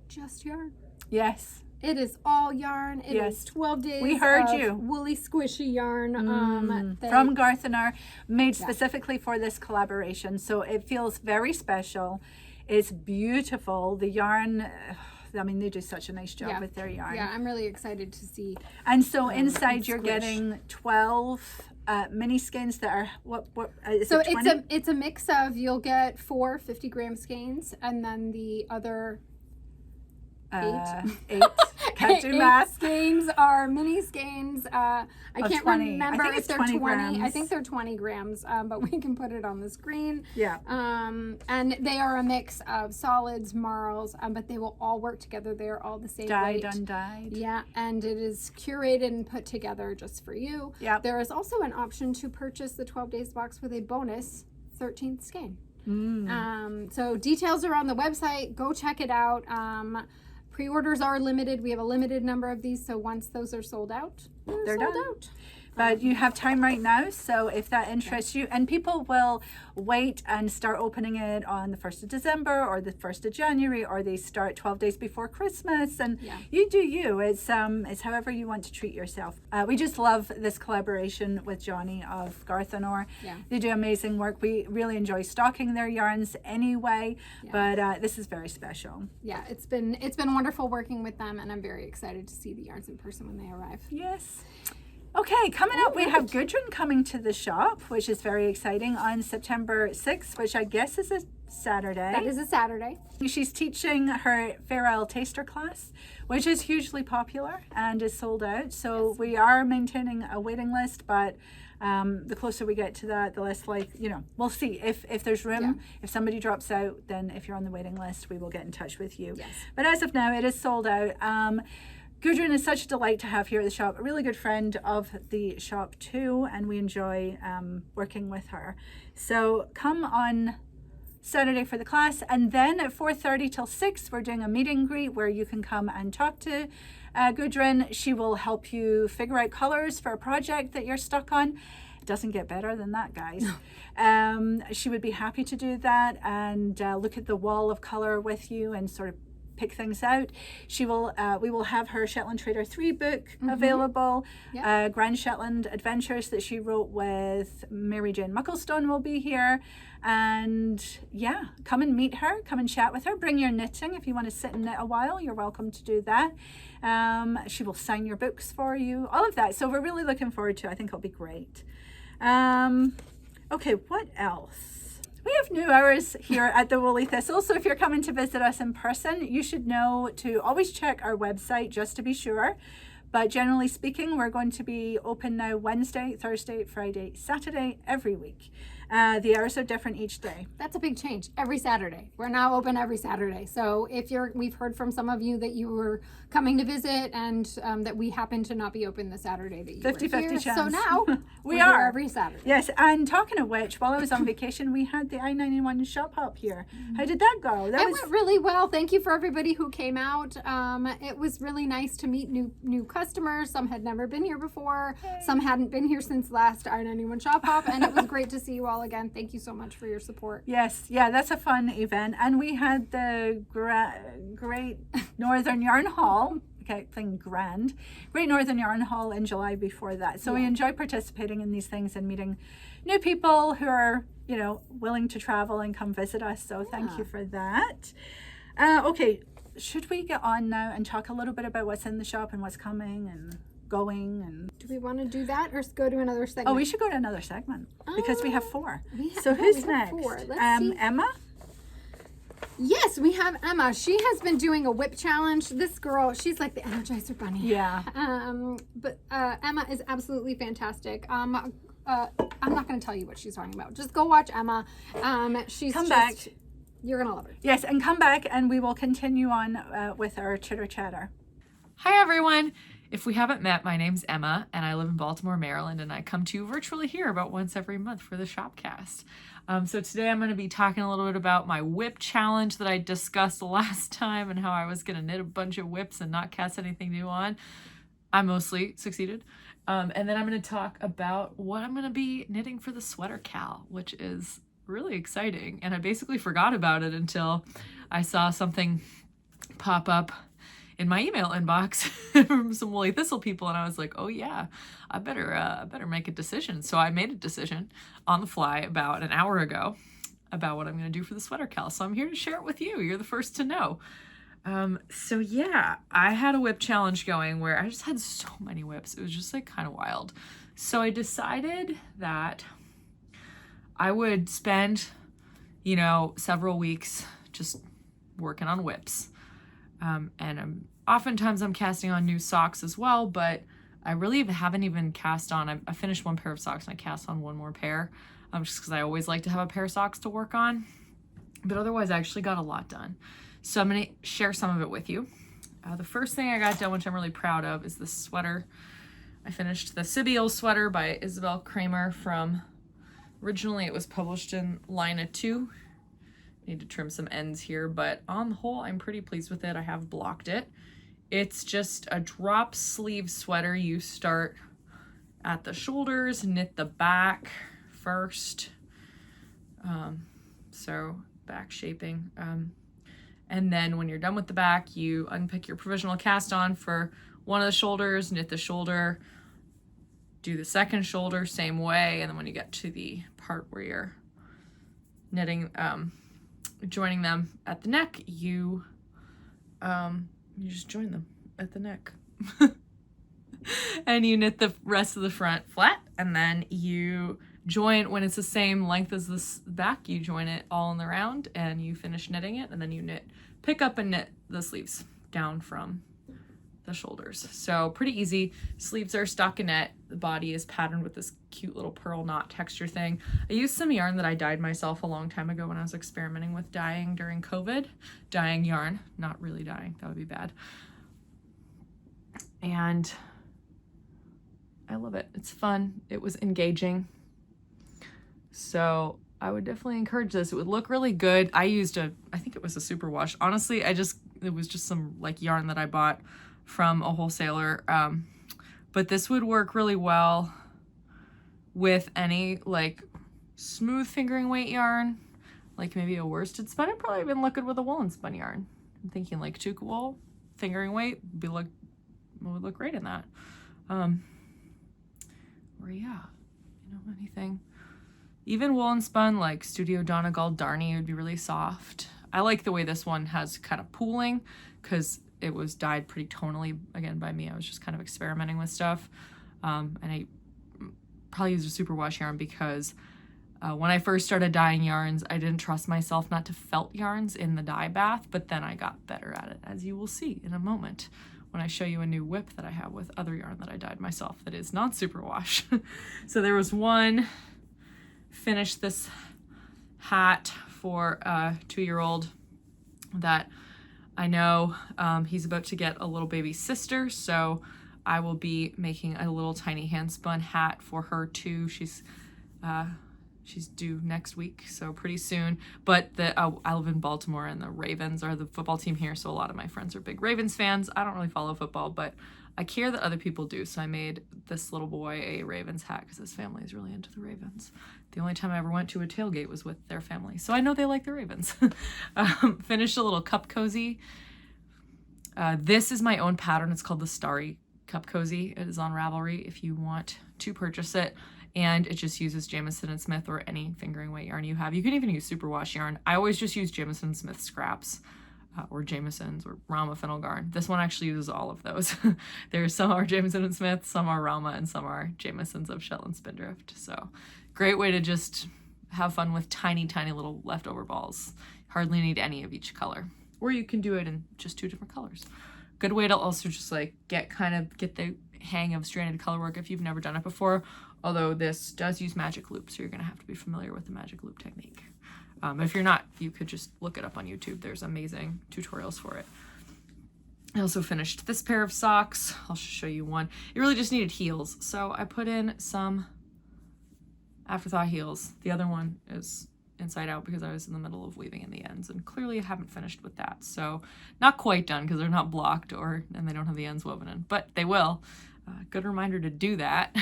just yarn. Yes. It is all yarn. It is 12 days. We heard of you. Woolly squishy yarn. From Garthenor, made specifically for this collaboration. So it feels very special. It's beautiful. The yarn, I mean, they do such a nice job with their yarn. Yeah, I'm really excited to see. And so inside you're getting 12 mini skeins that are what is so it 20? it's a mix of, you'll get 4 50-gram skeins, and then the other 8 can't do math. Skeins are mini skeins. I can't 20. remember if they're 20. Grams. I think they're 20 grams, but we can put it on the screen. Yeah. And they are a mix of solids, marls, but they will all work together. They are all the same weight. Dyed, undyed. Yeah, and it is curated and put together just for you. Yeah. There is also an option to purchase the 12 days box with a bonus 13th skein. So details are on the website. Go check it out. Pre-orders are limited. We have a limited number of these, so once those are sold out, they're sold done. out. But you have time right now, so if that interests you, and people will wait and start opening it on the 1st of December or the 1st of January, or they start 12 days before Christmas, and you do you. It's however you want to treat yourself. We just love this collaboration with Johnny of Garthenor. Yeah. They do amazing work. We really enjoy stocking their yarns anyway, but this is very special. Yeah, it's been wonderful working with them, and I'm very excited to see the yarns in person when they arrive. Yes. Okay, coming up, we have Gudrun coming to the shop, which is very exciting, on September 6th, which I guess is a Saturday. That is a Saturday. She's teaching her Fivel taster class, which is hugely popular and is sold out. So we are maintaining a waiting list, but the closer we get to that, the less we'll see. If there's room, if somebody drops out, then if you're on the waiting list, we will get in touch with you. Yes. But as of now, it is sold out. Gudrun is such a delight to have here at the shop, a really good friend of the shop too, and we enjoy working with her. So come on Saturday for the class, and then at 4:30 till 6 we're doing a meet and greet where you can come and talk to Gudrun. She will help you figure out colors for a project that you're stuck on. It doesn't get better than that, guys. She would be happy to do that and look at the wall of color with you and sort of pick things out. She will. We will have her Shetland Trader 3 book available. Grand Shetland Adventures that she wrote with Mary Jane Mucklestone will be here. And yeah, come and meet her, come and chat with her, bring your knitting. If you want to sit and knit a while, you're welcome to do that. She will sign your books for you, all of that. So we're really looking forward to it. I think it'll be great. Okay, what else? We have new hours here at the Woolly Thistle, so if you're coming to visit us in person, you should know to always check our website just to be sure. But generally speaking, we're going to be open now Wednesday, Thursday, Friday, Saturday, every week. The hours are different each day. That's a big change. Every Saturday. We're now open every Saturday. So if we've heard from some of you that you were coming to visit and that we happen to not be open the Saturday that you 50-50 were here. chance. So now we we're are here every Saturday. Yes, and talking of which, while I was on vacation, we had the I-91 shop hop here. How did that go? It went really well. Thank you for everybody who came out. It was really nice to meet new customers. Some had never been here before. Some hadn't been here since last I-91 shop hop, and it was great to see you all again. Thank you so much for your support. Yes, yeah, that's a fun event. And we had the Great Northern Yarn Hall. Okay, thing grand. Great Northern Yarn Hall in July before that. So we enjoy participating in these things and meeting new people who are, willing to travel and come visit us. So thank you for that. Okay, should we get on now and talk a little bit about what's in the shop and what's coming and going? And do we want to do that or go to another segment? Oh, we should go to another segment because we have 4. So who's next? Let's see. Emma? Yes, we have Emma. She has been doing a whip challenge. This girl, she's like the Energizer Bunny. Yeah. But Emma is absolutely fantastic. I'm not going to tell you what she's talking about. Just go watch Emma. Come back. You're going to love her. Yes, and come back and we will continue on with our chitter chatter. Hi, everyone. If we haven't met, my name's Emma, and I live in Baltimore, Maryland, and I come to you virtually here about once every month for the Shopcast. So today I'm going to be talking a little bit about my whip challenge that I discussed last time and how I was going to knit a bunch of whips and not cast anything new on. I mostly succeeded. And then I'm going to talk about what I'm going to be knitting for the sweater cal, which is really exciting. And I basically forgot about it until I saw something pop up in my email inbox from some Woolly Thistle people, and I was like, oh yeah, I better make a decision. So I made a decision on the fly about an hour ago about what I'm going to do for the sweater cal. So I'm here to share it with you. You're the first to know. So yeah, I had a whip challenge going where I just had so many whips. It was just like kind of wild. So I decided that I would spend, several weeks just working on whips. And oftentimes I'm casting on new socks as well, but I really haven't even cast on. I finished 1 pair of socks and I cast on 1 more pair, just because I always like to have a pair of socks to work on. But otherwise, I actually got a lot done. So I'm going to share some of it with you. The first thing I got done, which I'm really proud of, is this sweater. I finished the Sibyl sweater by Isabel Kramer from, originally it was published in Lina 2. Need to trim some ends here, but on the whole, I'm pretty pleased with it. I have blocked it. It's just a drop sleeve sweater. You start at the shoulders, knit the back first. So back shaping. And then when you're done with the back, you unpick your provisional cast on for one of the shoulders, knit the shoulder, do the second shoulder, same way. And then when you get to the part where you're knitting, joining them at the neck, you just join them at the neck. And you knit the rest of the front flat, and then you join, when it's the same length as this back, you join it all in the round and you finish knitting it, and then you pick up and knit the sleeves down from the shoulders. So pretty easy. Sleeves are stockinette. The body is patterned with this cute little pearl knot texture thing. I used some yarn that I dyed myself a long time ago when I was experimenting with dyeing during COVID. Dyeing yarn, not really dyeing, that would be bad. And I love it. It's fun. It was engaging. So I would definitely encourage this. It would look really good. I used I think it was a superwash. Honestly, it was just some yarn that I bought from a wholesaler. But this would work really well with any smooth fingering weight yarn, like maybe a worsted spun. It'd probably even look good with a woolen spun yarn. I'm thinking like tuque wool, fingering weight, would look great in that. Or yeah, anything. Even woolen spun like Studio Donegal Darnie would be really soft. I like the way this one has kind of pooling because it was dyed pretty tonally, again, by me. I was just kind of experimenting with stuff. And I probably used a superwash yarn because when I first started dyeing yarns, I didn't trust myself not to felt yarns in the dye bath, but then I got better at it, as you will see in a moment when I show you a new whip that I have with other yarn that I dyed myself that is not superwash. So there was one, finished this hat for a 2-year-old that I know he's about to get a little baby sister, so I will be making a little tiny hand spun hat for her too. She's due next week, so pretty soon. But I live in Baltimore, and the Ravens are the football team here, so a lot of my friends are big Ravens fans. I don't really follow football, but I care that other people do, so I made this little boy a Ravens hat because his family is really into the Ravens. The only time I ever went to a tailgate was with their family, so I know they like the Ravens. Finished a little cup cozy. This is my own pattern. It's called the Starry Cup Cozy. It is on Ravelry if you want to purchase it. And it just uses Jamieson & Smith or any fingering weight yarn you have. You can even use superwash yarn. I always just use Jamieson & Smith scraps or Jamieson's or Rauma fennel yarn. This one actually uses all of those. There's some are Jamieson & Smith, some are Rauma, and some are Jamieson's of Shetland Spindrift. So great way to just have fun with tiny, tiny little leftover balls. Hardly need any of each color. Or you can do it in just 2 different colors. Good way to also just like get the hang of stranded color work if you've never done it before. Although this does use magic loop, so you're gonna have to be familiar with the magic loop technique. If you're not, you could just look it up on YouTube. There's amazing tutorials for it. I also finished this pair of socks. I'll show you one. It really just needed heels, so I put in some afterthought heels. The other one is inside out because I was in the middle of weaving in the ends, and clearly I haven't finished with that. So not quite done because they're not blocked and they don't have the ends woven in, but they will. Good reminder to do that.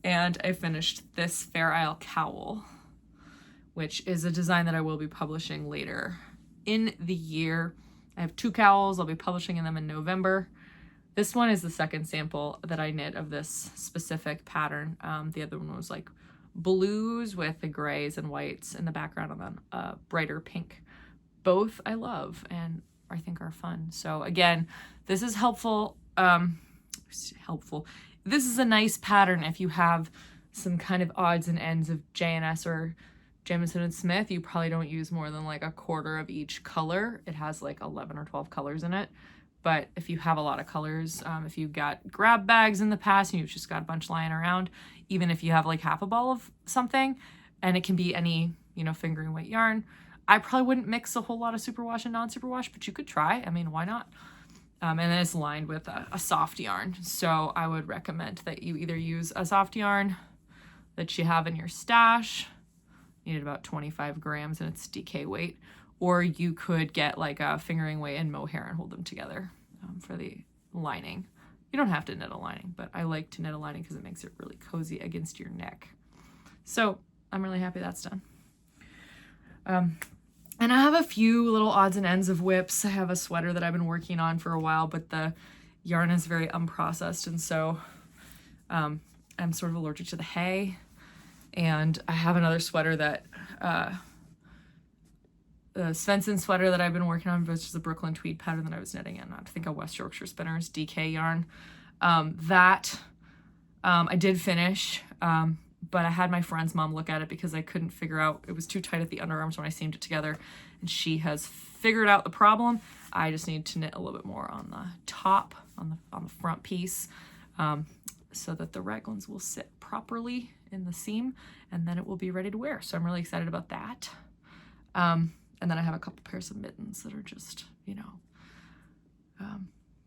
And I finished this Fair Isle cowl, which is a design that I will be publishing later in the year. I have 2 cowls. I'll be publishing them in November. This one is the second sample that I knit of this specific pattern. The other one was like blues with the grays and whites in the background and then a brighter pink. Both I love and I think are fun. So again, this is helpful. This is a nice pattern if you have some kind of odds and ends of JNS or Jamieson & Smith. You probably don't use more than like a quarter of each color. It has like 11 or 12 colors in it. But if you have a lot of colors, if you've got grab bags in the past and you've just got a bunch lying around, even if you have like half a ball of something, and it can be any, fingering weight yarn, I probably wouldn't mix a whole lot of superwash and non-superwash, but you could try. I mean, why not? And then it's lined with a soft yarn. So I would recommend that you either use a soft yarn that you have in your stash, needed about 25 grams and it's DK weight, or you could get like a fingering weight and mohair and hold them together for the lining. You don't have to knit a lining, but I like to knit a lining because it makes it really cozy against your neck. So I'm really happy that's done. And I have a few little odds and ends of whips. I have a sweater that I've been working on for a while, but the yarn is very unprocessed, and so I'm sort of allergic to the hay. And I have another sweater that, the Svensson sweater that I've been working on, which is a Brooklyn tweed pattern that I was knitting in, I think a West Yorkshire Spinners DK yarn. That I did finish, but I had my friend's mom look at it because I couldn't figure out, it was too tight at the underarms when I seamed it together, and she has figured out the problem. I just need to knit a little bit more on the top, on the front piece, so that the raglans will sit properly in the seam, and then it will be ready to wear. So I'm really excited about that. And then I have a couple pairs of mittens that are just,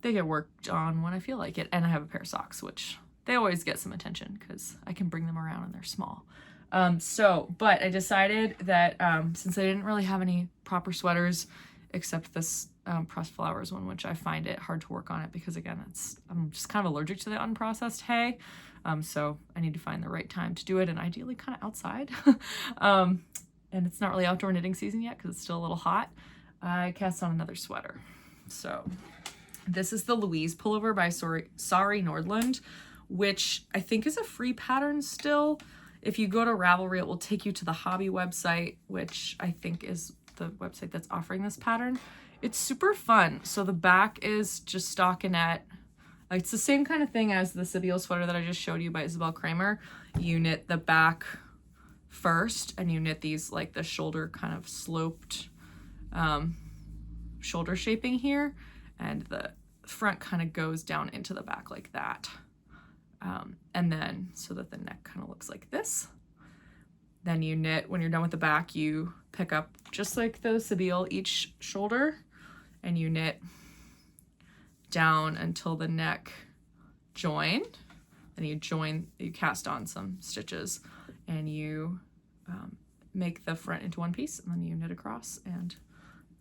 they get worked on when I feel like it. And I have a pair of socks, which they always get some attention because I can bring them around and they're small. But I decided that since I didn't really have any proper sweaters except this pressed flowers one, which I find it hard to work on it because again, I'm just kind of allergic to the unprocessed hay. So I need to find the right time to do it, and ideally kind of outside. And it's not really outdoor knitting season yet because it's still a little hot. I cast on another sweater. So this is the Louise pullover by Sorry Nordland, which I think is a free pattern still. If you go to Ravelry, it will take you to the hobby website, which I think is the website that's offering this pattern. It's super fun. So the back is just stockinette. It's the same kind of thing as the Sibyl sweater that I just showed you by Isabel Kramer. You knit the back first, and you knit these like the shoulder kind of sloped shoulder shaping here, and the front kind of goes down into the back like that. And then so that the neck kind of looks like this. Then you knit, when you're done with the back, you pick up just like the Sibyl each shoulder, and you knit down until the neck join. Then you cast on some stitches, and you make the front into one piece, and then you knit across and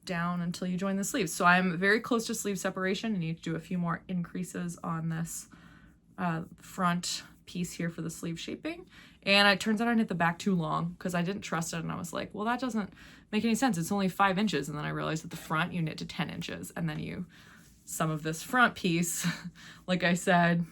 down until you join the sleeves. So I'm very close to sleeve separation. I need to do a few more increases on this front piece here for the sleeve shaping. And it turns out I knit the back too long because I didn't trust it, and I was like, well, that doesn't make any sense. It's only 5 inches. And then I realized that the front you knit to 10 inches, and then some of this front piece, like I said,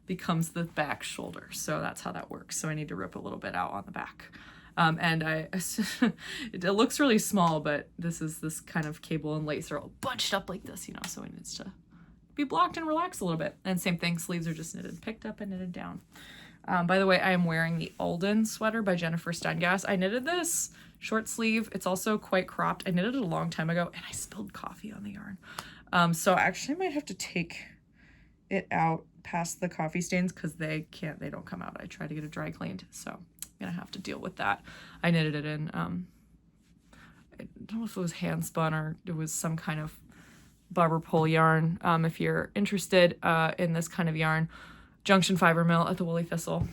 becomes the back shoulder. So that's how that works. So I need to rip a little bit out on the back. And it looks really small, but this kind of cable and lace are all bunched up like this, so it needs to be blocked and relax a little bit. And same thing, sleeves are just knitted, picked up and knitted down. By the way, I am wearing the Alden sweater by Jennifer Steingast. I knitted this short sleeve. It's also quite cropped. I knitted it a long time ago, and I spilled coffee on the yarn. So I actually might have to take it out past the coffee stains because they don't come out. I try to get it dry cleaned, so I'm gonna have to deal with that. I knitted it in, I don't know if it was hand spun or it was some kind of barber pole yarn. If you're interested in this kind of yarn, Junction Fiber Mill at the Woolly Thistle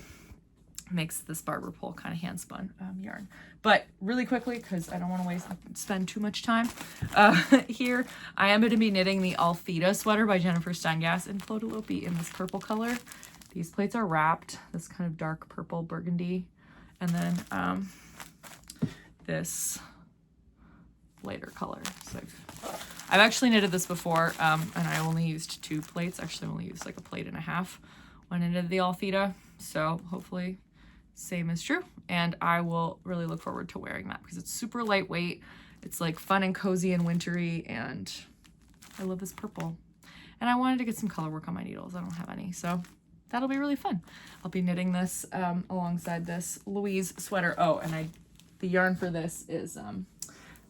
makes this barber pole kind of hand spun yarn. But really quickly, because I don't want to spend too much time here, I am going to be knitting the Althea sweater by Jennifer Steingast in Flotalope in this purple color. These plates are wrapped, this kind of dark purple burgundy, and then this lighter color. So I've actually knitted this before, and I only used 2 plates. Actually, I only used like a plate and a half when I knitted the Althea. So hopefully same is true, and I will really look forward to wearing that because it's super lightweight. It's like fun and cozy and wintry, and I love this purple. And I wanted to get some color work on my needles. I don't have any, so that'll be really fun. I'll be knitting this alongside this Louise sweater. Oh, and the yarn for this is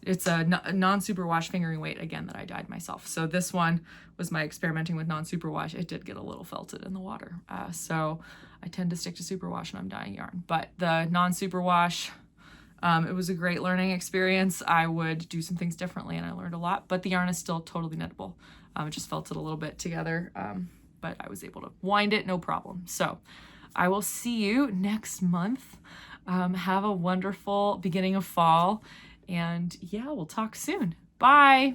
it's a non-superwash fingering weight, again, that I dyed myself. So this one was my experimenting with non-superwash. It did get a little felted in the water. So I tend to stick to superwash when I'm dyeing yarn. But the non-superwash, it was a great learning experience. I would do some things differently, and I learned a lot. But the yarn is still totally knittable. It just felted a little bit together, but I was able to wind it, no problem. So I will see you next month. Have a wonderful beginning of fall. And yeah, we'll talk soon. Bye.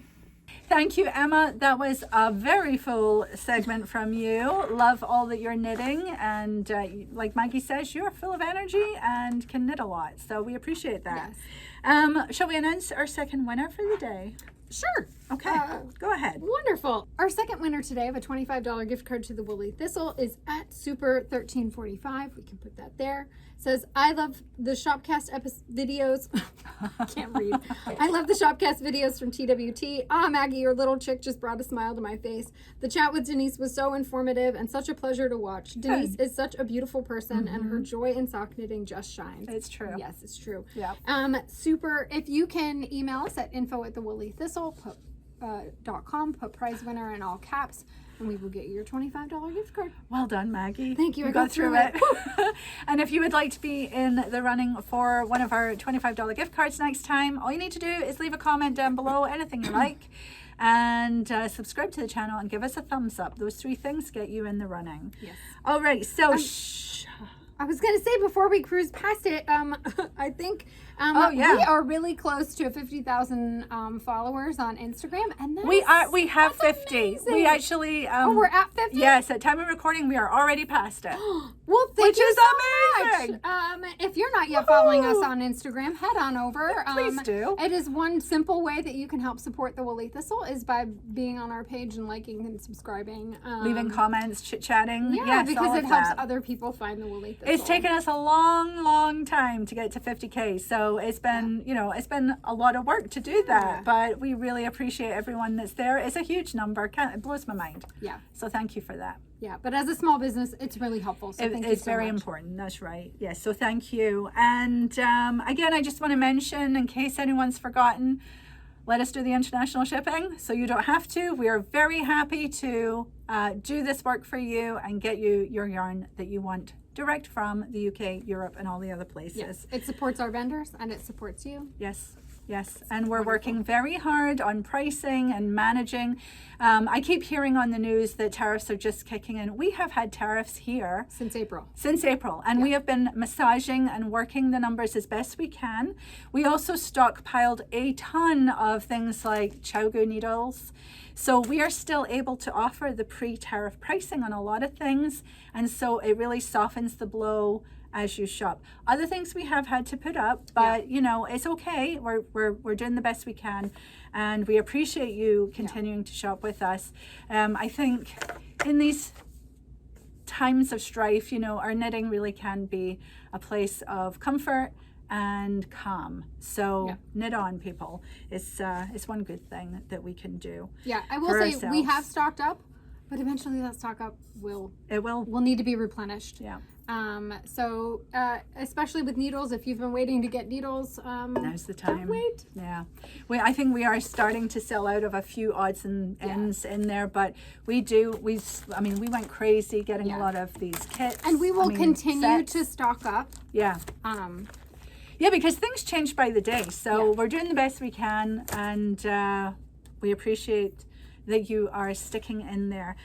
Thank you, Emma. That was a very full segment from you. Love all that you're knitting. And like Maggie says, you're full of energy and can knit a lot. So we appreciate that. Yes. Shall we announce our second winner for the day? Sure. Okay, go ahead. Wonderful. Our second winner today of a $25 gift card to the Woolly Thistle is at Super 1345. We can put that there. Says, I love the Shopcast videos. I can't read. I love the Shopcast videos from TWT. Maggie, your little chick just brought a smile to my face. The chat with Denise was so informative and such a pleasure to watch. Denise is such a beautiful person, and her joy in sock knitting just shines. It's true. Yes, it's true. Yeah. Super. If you can email us at info@thewoollythistle.com, put prize winner in all caps, and we will get you your $25 gift card. Well done, Maggie. Thank you. I got through it. And if you would like to be in the running for one of our $25 gift cards next time, all you need to do is leave a comment down below, anything you like, and subscribe to the channel and give us a thumbs up. Those 3 things get you in the running. Yes. All right. So, I was going to say before we cruise past it, I think We are really close to 50,000 followers on Instagram, and we have 50. amazing. We actually we're at 50. Yes, at time of recording we are already past it. Well, thank Which you is so amazing. much. If you're not yet following us on Instagram, head on over. Please do. It is one simple way that you can help support the Woolly Thistle is by being on our page and liking and subscribing, Leaving comments, chit-chatting. Yeah, Yes, because all it of helps that. other people find the Woolly Thistle. It's taken us a long time to get to 50K. So it's been, it's been a lot of work to do that. But we really appreciate everyone that's there. It's a huge number. It blows my mind. Yeah. So thank you for that. Yeah, but as a small business, it's really helpful. So thank you It's so very much. important. That's right. Yes. So thank you. And again, I just want to mention, in case anyone's forgotten, let us do the international shipping so you don't have to. We are very happy to do this work for you and get you your yarn that you want direct from the UK, Europe, and all the other places. Yes, it supports our vendors and it supports you. Yes. Yes, and we're working very hard on pricing and managing. I keep hearing on the news that tariffs are just kicking in. We have had tariffs here Since April. And we have been massaging and working the numbers as best we can. We also stockpiled a ton of things like Chowgu needles. So we are still able to offer the pre-tariff pricing on a lot of things, and so it really softens the blow as you shop. Other things we have had to put up, but it's okay. We're doing the best we can, and we appreciate you continuing to shop with us. I think in these times of strife, our knitting really can be a place of comfort and calm. So knit on, people. It's one good thing that we can do. Yeah, I will say we have stocked up, but eventually that stock up will need to be replenished. Yeah. So especially with needles, if you've been waiting to get needles, now's the time. Don't wait. Yeah. I think we are starting to sell out of a few odds and ends in there, but we went crazy getting a lot of these kits. And we will continue sets. to stock up. Yeah. Yeah, because things change by the day. So we're doing the best we can, and we appreciate that you are sticking in there.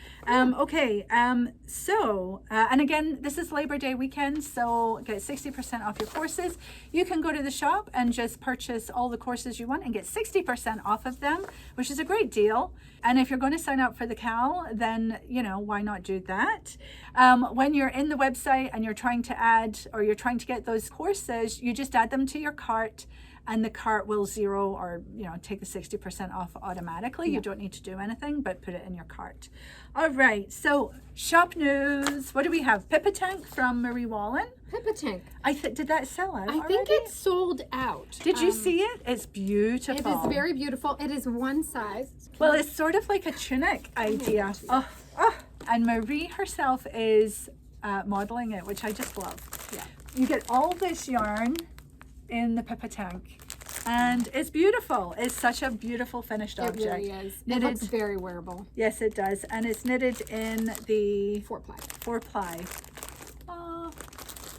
So and again, this is Labor Day weekend, so get 60% off your courses. You can go to the shop and just purchase all the courses you want and get 60% off of them, which is a great deal. And if you're going to sign up for the CAL, then why not do that? When you're in the website and you're trying to add, or you're trying to get those courses, you just add them to your cart, and the cart will zero or take the 60% off automatically. You don't need to do anything but put it in your cart. All right, so shop news. What do we have? Pippa Tank from Marie Wallen. Pippa Tank. Did that sell out I think it's sold out. Did you see it? It's beautiful. It is very beautiful. It is one size. Well, it's sort of like a tunic idea. And Marie herself is modeling it, which I just love. Yeah. You get all this yarn in the Pippa Tank, and it's beautiful. It's such a beautiful finished object. It really is. It looks very wearable. Yes, it does, and it's knitted in the 4-ply. Oh,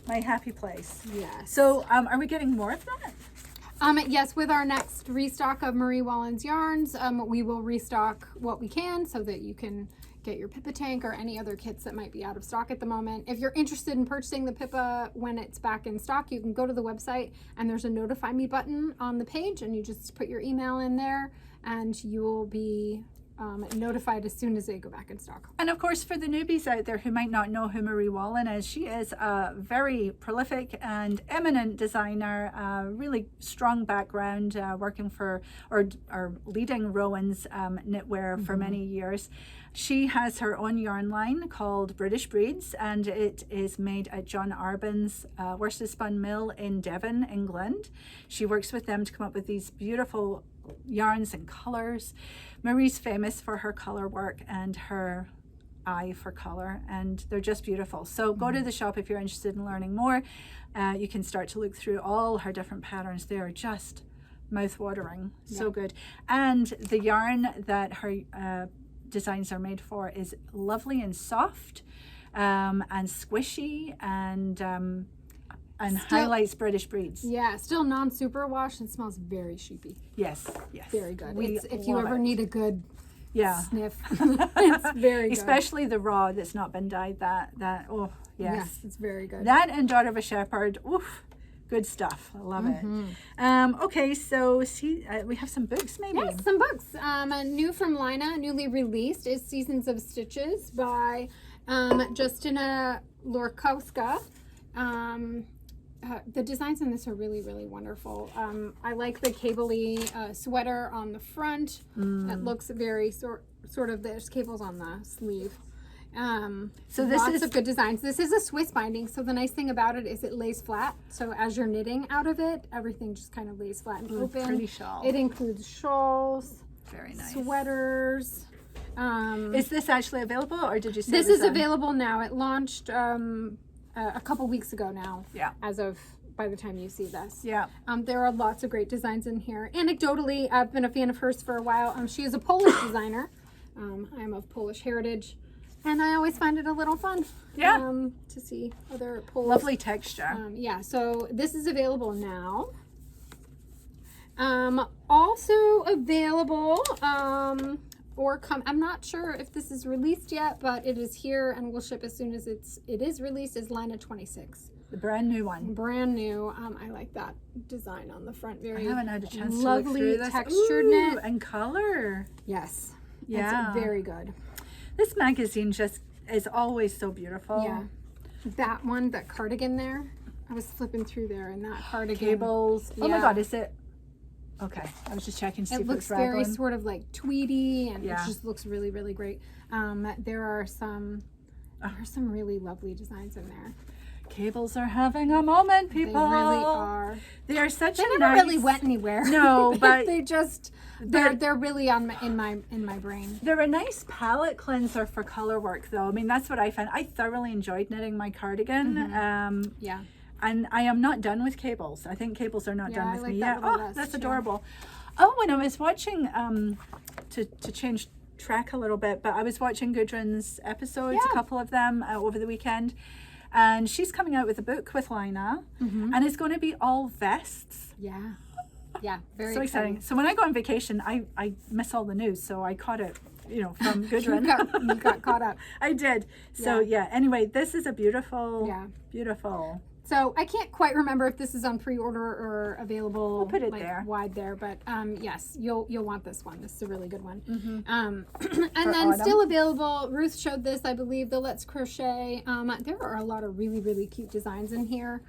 my happy place. Yes. So are we getting more of that? Yes, with our next restock of Marie Wallen's yarns, we will restock what we can so that you can get your Pippa Tank or any other kits that might be out of stock at the moment. If you're interested in purchasing the Pippa when it's back in stock, you can go to the website and there's a notify me button on the page, and you just put your email in there and you will be notified as soon as they go back in stock. And of course, for the newbies out there who might not know who Marie Wallen is, she is a very prolific and eminent designer, really strong background, working for or leading Rowan's knitwear for many years. She has her own yarn line called British Breeds, and it is made at John Arbon's worsted spun mill in Devon, England. She works with them to come up with these beautiful yarns and colors. Marie's famous for her color work and her eye for color, and they're just beautiful. So go to the shop if you're interested in learning more. You can start to look through all her different patterns. They are just mouth-watering. So good. And the yarn that her designs are made for is lovely and soft and squishy, and highlights British Breeds. Yeah, still non-superwash and smells very sheepy. Yes. Very good. If you ever need a good sniff, it's very good. Especially the raw that's not been dyed. That yes, it's very good. That and Daughter of a Shepherd, Good stuff. I love it. Okay, so see, we have some books maybe. Yes, some books. New from Lina, newly released, is Seasons of Stitches by Justina Lorkowska. The designs in this are really, really wonderful. I like the cable-y sweater on the front. It looks very sort of, there's cables on the sleeve. So this lots of good designs. This is a Swiss binding, so the nice thing about it is it lays flat. So as you're knitting out of it, everything just kind of lays flat and open. Pretty shawl. It includes shawls, Very nice. sweaters. Is this actually available, or did you say This it was is available now. It launched a couple weeks ago now. Yeah. As of by the time you see this. Yeah. There are lots of great designs in here. Anecdotally, I've been a fan of hers for a while. She is a Polish designer. I'm of Polish heritage. And I always find it a little fun to see other Polish. Lovely texture. Yeah, so this is available now. Also available, I'm not sure if this is released yet, but it is here and will ship as soon as it is released, is Lina 26. The brand new one. Brand new. I like that design on the front. Very I haven't had a chance lovely to look through this. textured Ooh, knit. and color. Yes. Yeah. It's very good. This magazine just is always so beautiful. Yeah. That one, that cardigan there, I was flipping through there and that cardigan. Cables. Oh my Yeah. God, is it? Okay, I was just checking to see It if looks it's very raglan. sort of like tweedy, and Yeah. it just looks really, really great. There are some really lovely designs in there. Cables are having a moment, people. They really are. They are such They a never nice... really went anywhere. No, but they just they're really in my brain. They're a nice palette cleanser for color work, though. I mean, that's what I found. I thoroughly enjoyed knitting my cardigan. Yeah. And I am not done with cables. I think cables are not done I with like me that yet. little Oh, list, that's yeah. adorable. Oh, when I was watching, to change track a little bit, but I was watching Gudrun's episodes, a couple of them over the weekend. And she's coming out with a book with Lina, and it's going to be all vests. Yeah. Yeah. Very So exciting. So when I go on vacation, I miss all the news, so I caught it, from Gudrun. You got caught up. I did. So yeah. Anyway, this is a beautiful, beautiful. So I can't quite remember if this is on pre-order or available. I'll put it like, there. wide there, but yes, you'll want this one. This is a really good one. And For then autumn. still available. Ruth showed this, I believe, the Let's Crochet. There are a lot of really, really cute designs in here.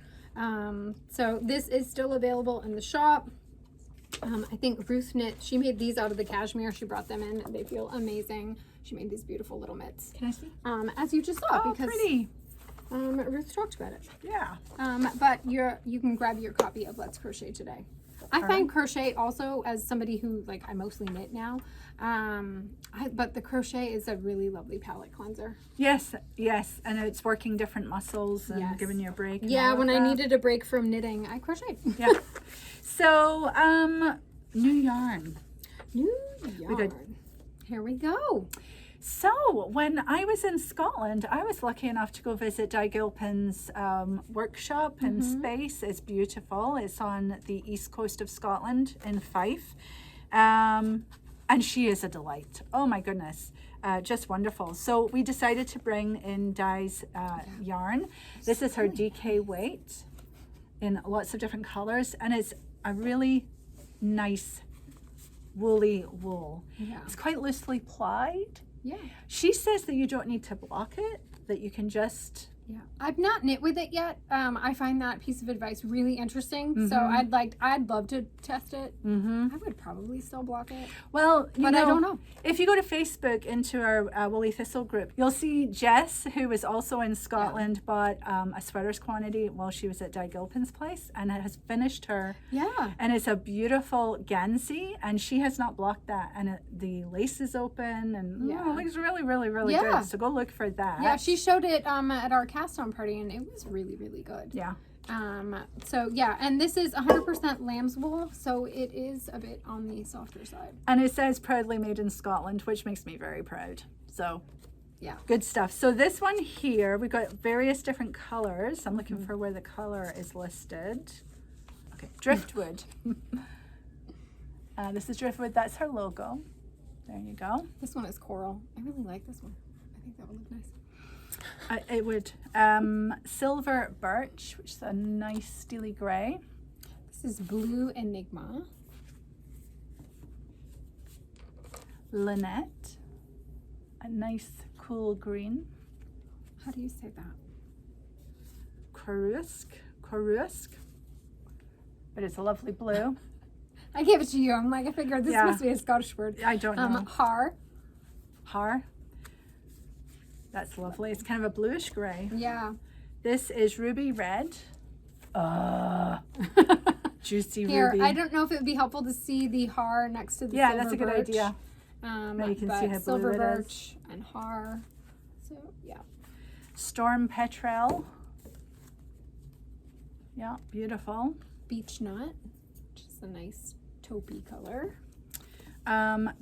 So this is still available in the shop. I think Ruth knit. She made these out of the cashmere. She brought them in. They feel amazing. She made these beautiful little mitts. Can I see? As you just saw, Oh, because pretty. Ruth talked about it. Yeah. But you can grab your copy of Let's Crochet today. I find crochet also, as somebody who I mostly knit now, but the crochet is a really lovely palette cleanser. Yes, and it's working different muscles and giving you a break. and Yeah, all of when I that. needed a break from knitting, I crocheted. Yeah. So, new yarn. New We got- yarn. Here we go. So, when I was in Scotland, I was lucky enough to go visit Di Gilpin's workshop and space. It's beautiful. It's on the east coast of Scotland in Fife. And she is a delight. Oh my goodness. Just wonderful. So we decided to bring in Di's yarn. This is her DK weight in lots of different colors. And it's a really nice woolly wool. Yeah. It's quite loosely plied. Yeah. She says that you don't need to block it, that you can just... Yeah. I've not knit with it yet. I find that piece of advice really interesting. So I'd love to test it. I would probably still block it. Well, But I don't know. If you go to Facebook into our Woolly Thistle group, you'll see Jess, who was also in Scotland, bought a sweaters quantity while she was at Di Gilpin's place and has finished her. Yeah. And it's a beautiful Gansey, and she has not blocked that. And the lace is open, and it looks really, really, really good. So go look for that. Yeah, she showed it at our cast on party, and it was really, really good. Yeah. So yeah, and this is 100% lamb's wool, so it is a bit on the softer side. And it says proudly made in Scotland, which makes me very proud. So Yeah. good stuff. So this one here, we've got various different colors. I'm looking for where the color is listed. Okay, driftwood. This is driftwood. That's her logo. There you go. This one is coral. I really like this one. I think that would look nice. It would. Silver birch, which is a nice steely grey. This is blue enigma. Lynette, a nice cool green. How do you say that? Korusk, but it's a lovely blue. I gave it to you. I'm like, I figured this must be a Scottish word. I don't know. Har. That's lovely. It's kind of a bluish grey. Yeah. This is ruby red. Juicy Here, ruby. I don't know if it would be helpful to see the har next to the Yeah, silver that's a good birch. idea. Now you can see how silver blue it is. birch and har. So yeah. Storm petrel. Yeah, beautiful. Beech nut, which is a nice taupey color.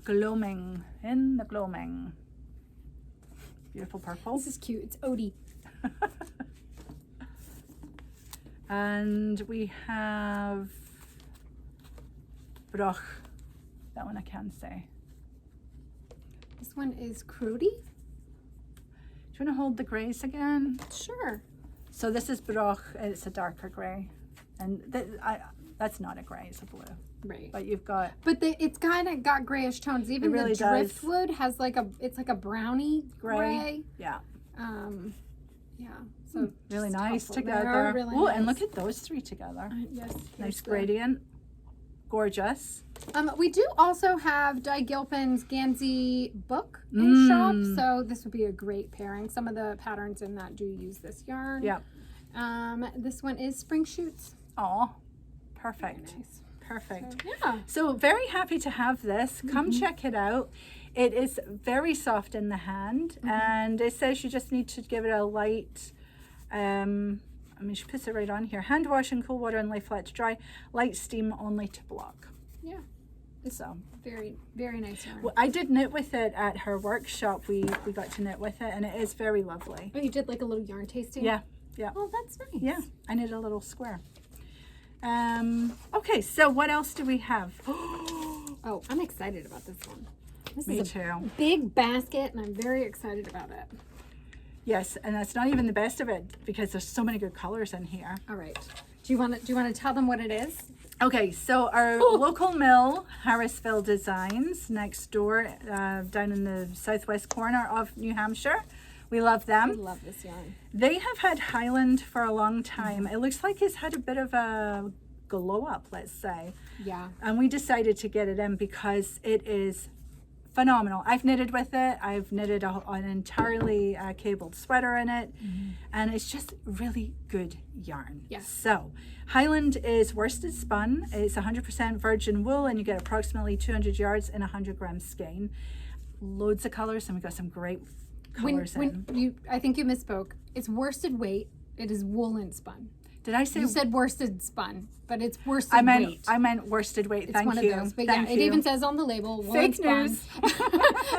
Gloaming, in the gloaming. Beautiful purple. This is cute. It's Odie. And we have Broch. That one I can say. This one is Crody. Do you want to hold the greys again? Sure. So this is Broch. It's a darker grey. And that's not a grey, it's a blue. Right. But you've got... But it's kind of got grayish tones. Even really the driftwood has like it's like a browny gray. Yeah. Yeah. So Really just nice helpful. together. They are really Oh, nice. and look at those three together. Yes. Nice here's the- gradient. Gorgeous. We do also have Di Gilpin's Gansey book in shop, so this would be a great pairing. Some of the patterns in that do use this yarn. Yeah. This one is Spring Shoots. Oh, perfect. Very nice. Perfect. Yeah. So very happy to have this. Come check it out. It is very soft in the hand, and it says you just need to give it a light, she puts it right on here. Hand wash in cool water and lay flat to dry. Light steam only to block. Yeah. So Very, very nice yarn. well, I did knit with it at her workshop. We got to knit with it, and it is very lovely. Oh, you did like a little yarn tasting? Yeah. Yeah. Oh, that's nice. Yeah. I knit a little square. Okay, so what else do we have? Oh, I'm excited about this one. This Me is a too. big basket, and I'm very excited about it. Yes, and that's not even the best of it because there's so many good colors in here. All right. Do you want to tell them what it is? Okay, so our local mill, Harrisville Designs, next door, down in the southwest corner of New Hampshire. We love I them. love this yarn. They have had Highland for a long time. It looks like it's had a bit of a glow up, let's say. Yeah. And we decided to get it in because it is phenomenal. I've knitted with it. I've knitted an entirely cabled sweater in it. And it's just really good yarn. Yes. So Highland is worsted spun. It's 100% virgin wool, and you get approximately 200 yards in 100 gram skein. Loads of colors, and we've got some great colors I think you misspoke. It's worsted weight. It is woolen spun. Did I say? You said worsted spun, but it's worsted weight. I meant worsted weight. It's Thank one you. of those. But Thank yeah, you. it even says on the label, woolen Fake spun. news.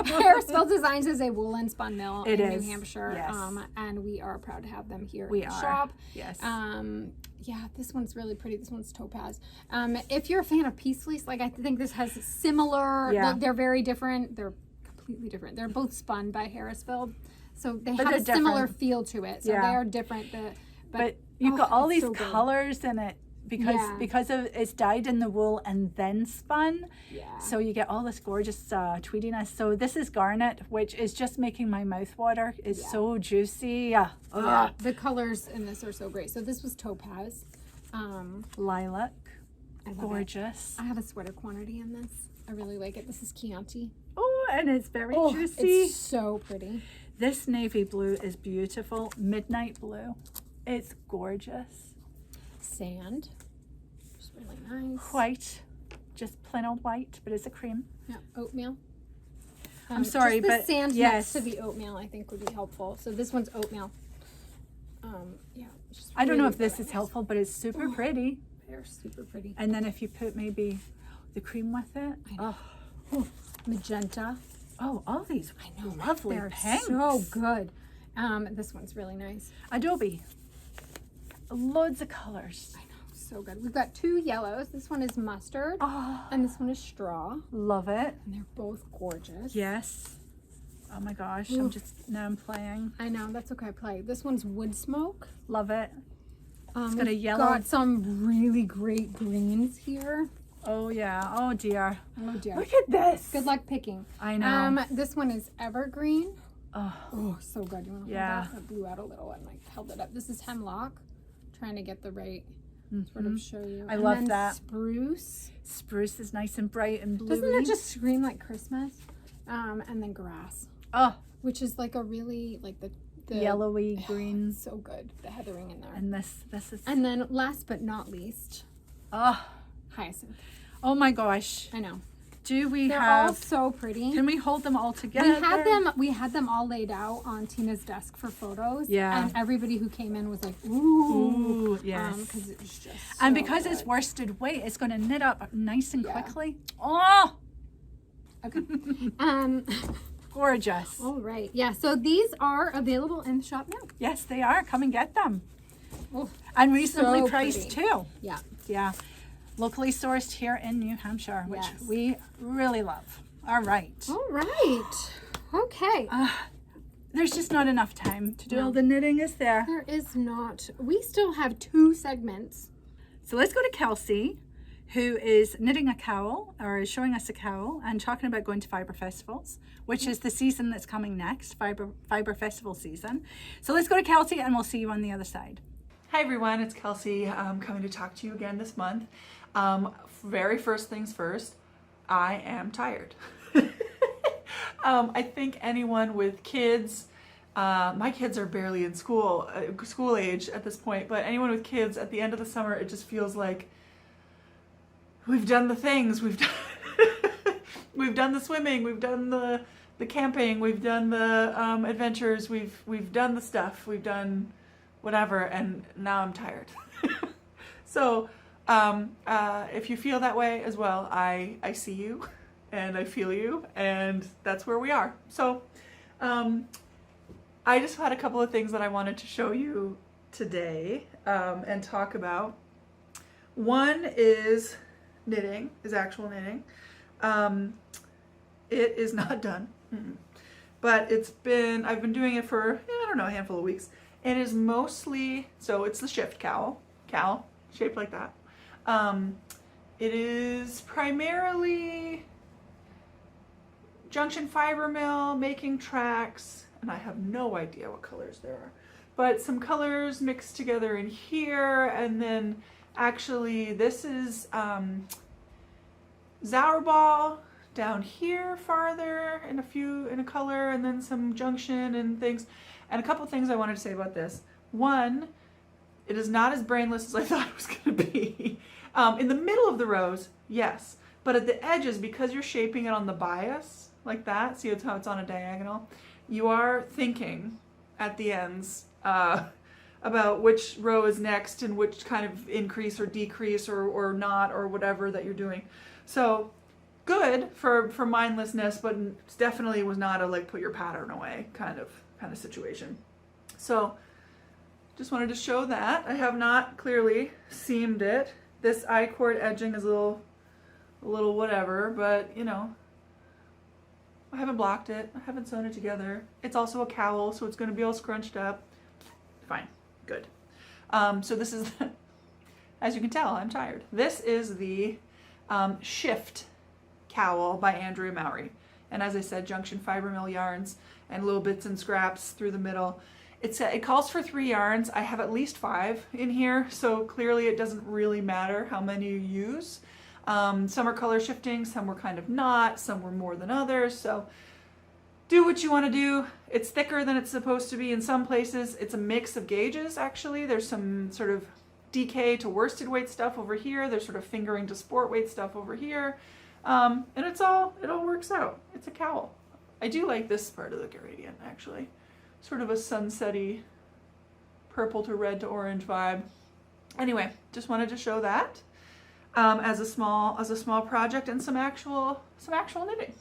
Harrisville Designs is a woolen spun mill It in is, New Hampshire. yes. And we are proud to have them here We in the are. shop. Yes. Yeah, this one's really pretty. This one's topaz. If you're a fan of piece fleece, like I think this has similar, Yeah. they're very different. They're completely different. They're both spun by Harrisville. So they have they're a similar different. feel to it. So Yeah. they are different. But you've got all it's these so good. colors in it because of it's dyed in the wool and then spun. Yeah. So you get all this gorgeous tweediness. So this is garnet, which is just making my mouth water. It's so juicy. Yeah, the colors in this are so great. So this was topaz. Lilac, I love it. gorgeous. I have a sweater quantity in this. I really like it. This is Chianti. Oh, and it's very juicy. It's so pretty. This navy blue is beautiful. Midnight blue. It's gorgeous. Sand. Just really nice. White, just plain old white, but it's a cream. Yeah, oatmeal. I'm sorry, just the but sand yes. next to the oatmeal I think would be helpful. So this one's oatmeal. Yeah. just I don't know really, if this really is nice. helpful, but it's super pretty. They're super pretty. And then if you put maybe the cream with it. I know. Oh, Magenta. oh, all these I know. lovely They're pinks. so good. This one's really nice. Adobe. Loads of colors. I know. So good. We've got two yellows. This one is mustard Oh, and this one is straw. love it. And they're both gorgeous. Yes. Oh my gosh, Ooh. I'm playing. I know, that's okay. Play. This one's wood smoke. Love it. It's got a we've yellow. got some really great greens here. Oh yeah. Oh dear. Oh dear. Look at this. Good luck picking. I know. This one is evergreen. Oh. Oh, so good. You want to Yeah. hold that? I blew out a little and I held it up. This is hemlock. Trying to get the right sort of show you. I and love then that. Spruce. Spruce is nice and bright and blue. Doesn't that just scream like Christmas? And then grass, Oh, which is like a really like the yellowy green. so good. The heathering in there. And this is. And then last but not least, Oh, hyacinth. oh my gosh. I know. Do we They're all have? so pretty. Can we hold them all together? We had them all laid out on Tina's desk for photos. Yeah. And everybody who came in was like, ooh. Ooh, yes. Because it was just And so because good. it's worsted weight, it's going to knit up nice and Yeah. quickly. Oh, Okay. gorgeous. All right. Yeah. So these are available in the shop now. Yes, they are. Come and get them. Oh, And reasonably so priced pretty. too. yeah. Yeah. Locally sourced here in New Hampshire, which Yes. we really love. All right. All right. Okay. There's just not enough time to do No. all the knitting, is there? There is not. We still have 2 segments. So let's go to Kelsey, who is knitting a cowl, or is showing us a cowl, and talking about going to fiber festivals, which is the season that's coming next, fiber festival season. So let's go to Kelsey, and we'll see you on the other side. Hi everyone, it's Kelsey. I'm coming to talk to you again this month. Very first things first, I am tired. I think anyone with kids, my kids are barely in school age at this point, but anyone with kids at the end of the summer, it just feels like we've done the things, we've done, we've done the swimming, we've done the camping, we've done the adventures, we've done the stuff, we've done whatever, and now I'm tired. So if you feel that way as well, I see you and I feel you, and that's where we are. So I just had a couple of things that I wanted to show you today and talk about. One is knitting, is actual knitting. It is not done, but I've been doing it for, I don't know, a handful of weeks. It is mostly, so it's the shift cowl shaped like that. It is primarily junction fiber mill, making tracks, and I have no idea what colors there are, but some colors mixed together in here, and then actually this is Zauberball down here farther in a color, and then some junction and things. And a couple things I wanted to say about this. One, it is not as brainless as I thought it was going to be. In the middle of the rows, yes, but at the edges, because you're shaping it on the bias like that, see how it's on a diagonal, you are thinking at the ends about which row is next and which kind of increase or decrease or not, or whatever that you're doing. So good for mindlessness, but definitely was not a like put your pattern away kind of situation. So just wanted to show that. I have not clearly seamed it. This I-cord edging is a little whatever, but you know, I haven't blocked it. I haven't sewn it together. It's also a cowl, so it's going to be all scrunched up. Fine, good. So this is, as you can tell, I'm tired. This is the Shift cowl by Andrea Mowry. And as I said, junction fiber mill yarns and little bits and scraps through the middle. It calls for 3 yarns. I have at least 5 in here, so clearly it doesn't really matter how many you use. Some are color shifting, some were kind of not, some were more than others, so do what you want to do. It's thicker than it's supposed to be in some places. It's a mix of gauges, actually. There's some sort of DK to worsted weight stuff over here. There's sort of fingering to sport weight stuff over here. And it all works out. It's a cowl. I do like this part of the gradient, actually. Sort of a sunsetty purple to red to orange vibe. Anyway, just wanted to show that as a small project and some actual knitting.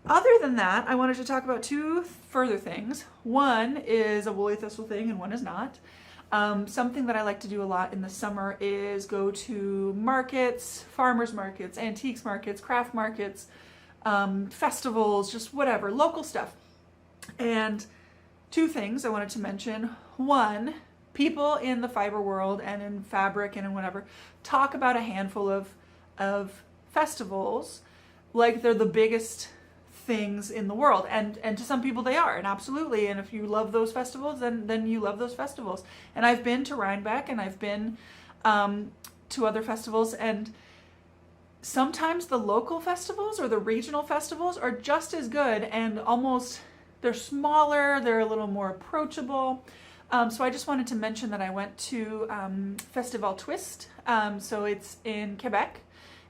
Other than that, I wanted to talk about 2 further things. One is a woolly thistle thing and one is not. Something that I like to do a lot in the summer is go to markets, farmers markets, antiques markets, craft markets, festivals, just whatever, local stuff. And two things I wanted to mention. One, people in the fiber world and in fabric and in whatever talk about a handful of festivals like they're the biggest things in the world, and to some people they are, and absolutely, and if you love those festivals, then you love those festivals. And I've been to Rhinebeck, and I've been to other festivals, and sometimes the local festivals or the regional festivals are just as good, and almost they're smaller, they're a little more approachable. So I just wanted to mention that I went to Festival Twist. So it's in Quebec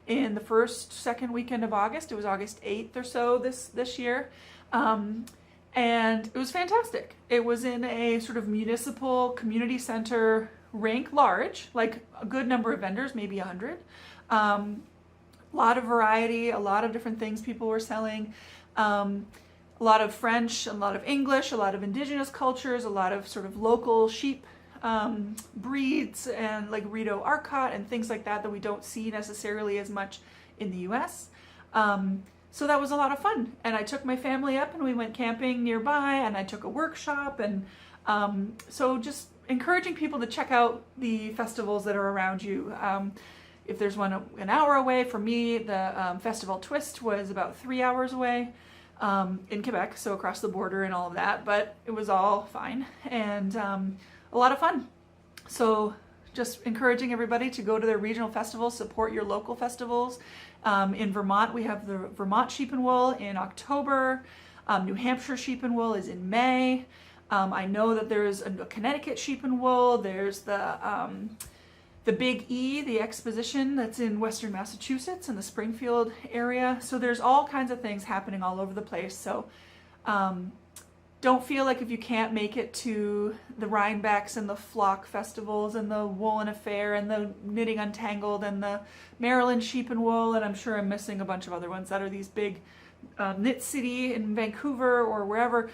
in the second weekend of August. It was August 8th or so this year. And it was fantastic. It was in a sort of municipal community center rink, large, like a good number of vendors, maybe 100. A lot of variety, a lot of different things people were selling. A lot of French, a lot of English, a lot of indigenous cultures, a lot of sort of local sheep breeds, and like Rideau Arcot and things like that we don't see necessarily as much in the US. So that was a lot of fun. And I took my family up and we went camping nearby, and I took a workshop. And so just encouraging people to check out the festivals that are around you. If there's one an hour away, for me, the Festival Twist was about 3 hours away in Quebec, so across the border and all of that, but it was all fine, and a lot of fun. So just encouraging everybody to go to their regional festivals, support your local festivals. In Vermont, we have the Vermont Sheep and Wool in October. New Hampshire Sheep and Wool is in May. I know that there's a Connecticut Sheep and Wool. There's the Big E, the exposition that's in Western Massachusetts in the Springfield area. So there's all kinds of things happening all over the place. So don't feel like if you can't make it to the Rhinebecks and the Flock festivals and the Woolen Affair and the Knitting Untangled and the Maryland Sheep and Wool, and I'm sure I'm missing a bunch of other ones that are these big Knit City in Vancouver or wherever.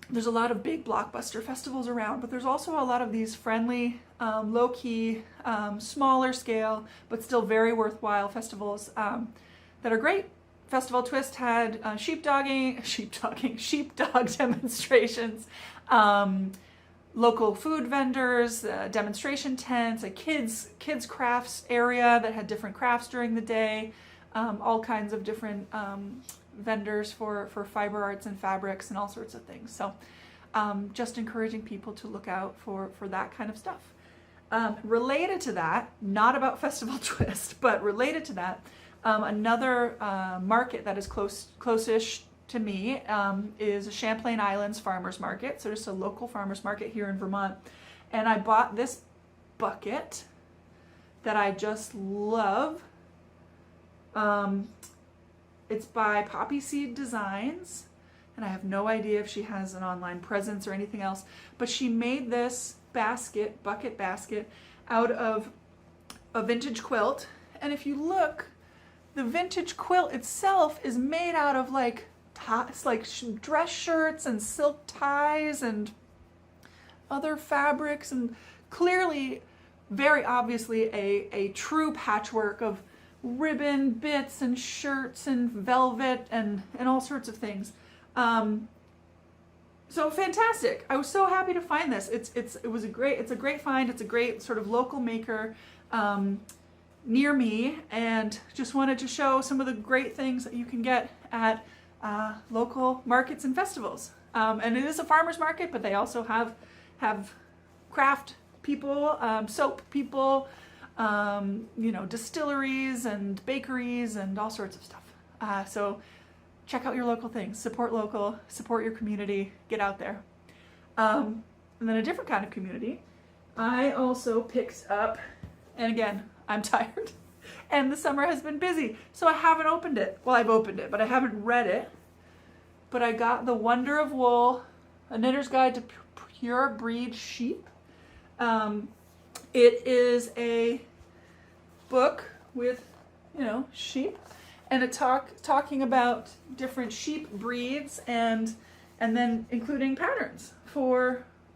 There's a lot of big blockbuster festivals around, but there's also a lot of these friendly, low-key, smaller scale, but still very worthwhile festivals that are great. Festival Twist had sheepdog demonstrations, local food vendors, demonstration tents, a kids crafts area that had different crafts during the day, all kinds of different vendors for fiber arts and fabrics and all sorts of things. So just encouraging people to look out for that kind of stuff. Related to that, not about Festival Twist, but related to that, another market that is close-ish to me is Champlain Islands Farmers Market. So just a local farmers market here in Vermont. And I bought this bucket that I just love. It's by Poppy Seed Designs, and I have no idea if she has an online presence or anything else, but she made this bucket basket out of a vintage quilt. And if you look, the vintage quilt itself is made out of like dress shirts and silk ties and other fabrics, and clearly, very obviously, a true patchwork of ribbon bits and shirts and velvet and all sorts of things. So fantastic. I was so happy to find this. It's a great find. It's a great sort of local maker near me, and just wanted to show some of the great things that you can get at local markets and festivals. And it is a farmer's market, but they also have craft people, soap people, distilleries and bakeries and all sorts of stuff. So check out your local things, support local, support your community, get out there. And then a different kind of community, I also picked up, and again, I'm tired and the summer has been busy, so I haven't opened it. Well, I've opened it, but I haven't read it. But I got The Wonder of Wool, A Knitter's Guide to Pure Breed Sheep. It is a book with, sheep, and it talking about different sheep breeds and then including patterns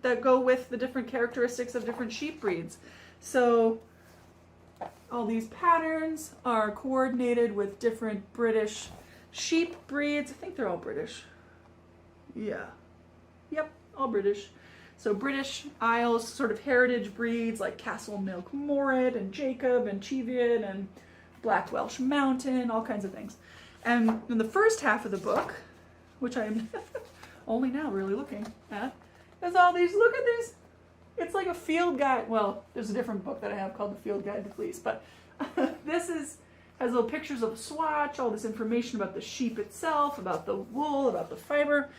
that go with the different characteristics of different sheep breeds. So all these patterns are coordinated with different British sheep breeds. I think they're all British. Yeah. Yep, all British. So British Isles sort of heritage breeds like Castle Milk Morit and Jacob and Cheviot and Black Welsh Mountain, all kinds of things. And in the first half of the book, which I am only now really looking at, there's all these, look at these. It's like a field guide. Well, there's a different book that I have called The Field Guide to Fleece, but this has little pictures of a swatch, all this information about the sheep itself, about the wool, about the fiber.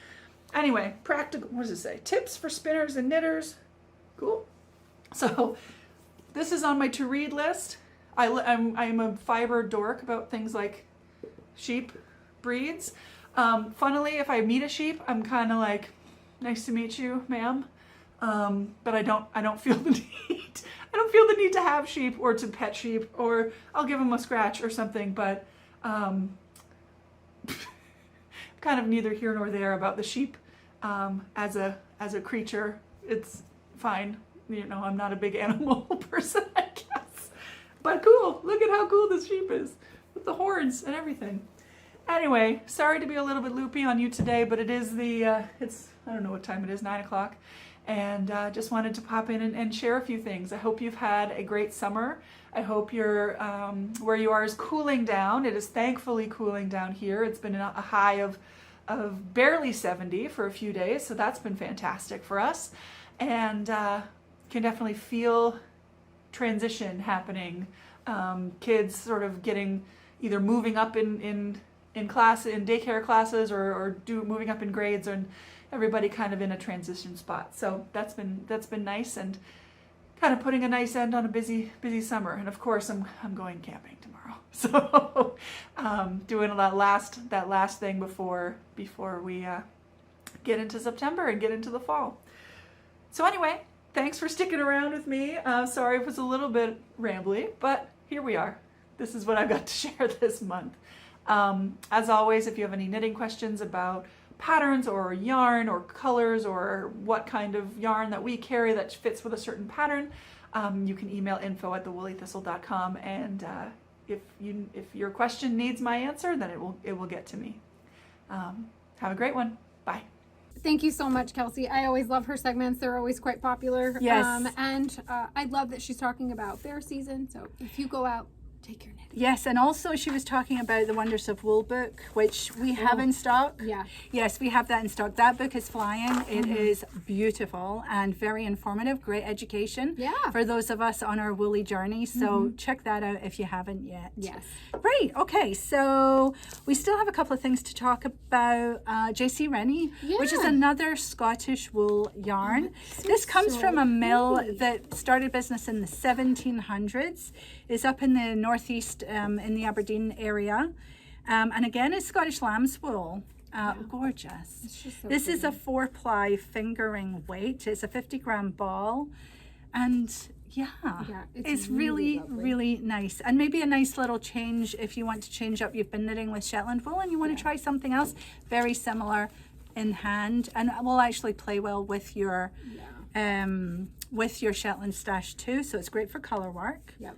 Anyway, practical, what does it say? Tips for spinners and knitters. Cool. So this is on my to read list. I'm a fiber dork about things like sheep breeds. Funnily, if I meet a sheep, I'm kind of like, nice to meet you, ma'am. But I don't feel the need. I don't feel the need to have sheep or to pet sheep, or I'll give them a scratch or something. But kind of neither here nor there about the sheep as a creature. It's fine. You know, I'm not a big animal person, I guess. But cool. Look at how cool this sheep is with the horns and everything. Anyway, sorry to be a little bit loopy on you today, but it is it's, I don't know what time it is, 9 o'clock. And just wanted to pop in and share a few things. I hope you've had a great summer. I hope you're, where you are is cooling down. It is thankfully cooling down here. It's been a high of barely 70 for a few days, so that's been fantastic for us. And can definitely feel transition happening. Kids sort of getting, either moving up in class, in daycare classes, or moving up in grades, and everybody kind of in a transition spot. So that's been nice, and kind of putting a nice end on a busy summer. And of course I'm going camping tomorrow. So doing that last thing before we get into September and get into the fall. So anyway, thanks for sticking around with me. Sorry if it was a little bit rambly, but here we are. This is what I've got to share this month. As always, if you have any knitting questions about patterns or yarn or colors or what kind of yarn that we carry that fits with a certain pattern, you can email info@thewoollythistle.com, and if your question needs my answer, then it will get to me. Have a great one. Bye. Thank you so much, Kelsey. I always love her segments. They're always quite popular. Yes. And I love that she's talking about fair season. So if you go out, take your knitting. Yes, and also she was talking about the Wonders of Wool book, which we have in stock. Yeah. Yes, we have that in stock. That book is flying. It is beautiful and very informative, great education for those of us on our woolly journey. So check that out if you haven't yet. Yes. Great. Okay, so we still have a couple of things to talk about. JC Rennie, which is another Scottish wool yarn. This comes from a mill that started business in the 1700s. It's up in the northeast in the Aberdeen area. And again, it's Scottish lamb's wool. Gorgeous. It's just so this pretty. is a 4-ply fingering weight. It's a 50-gram ball. And it's really, lovely. really nice. And maybe a nice little change if you want to change up. You've been knitting with Shetland wool and you want to try something else very similar in hand, and will actually play well with your Shetland stash too. So it's great for color work. Yep.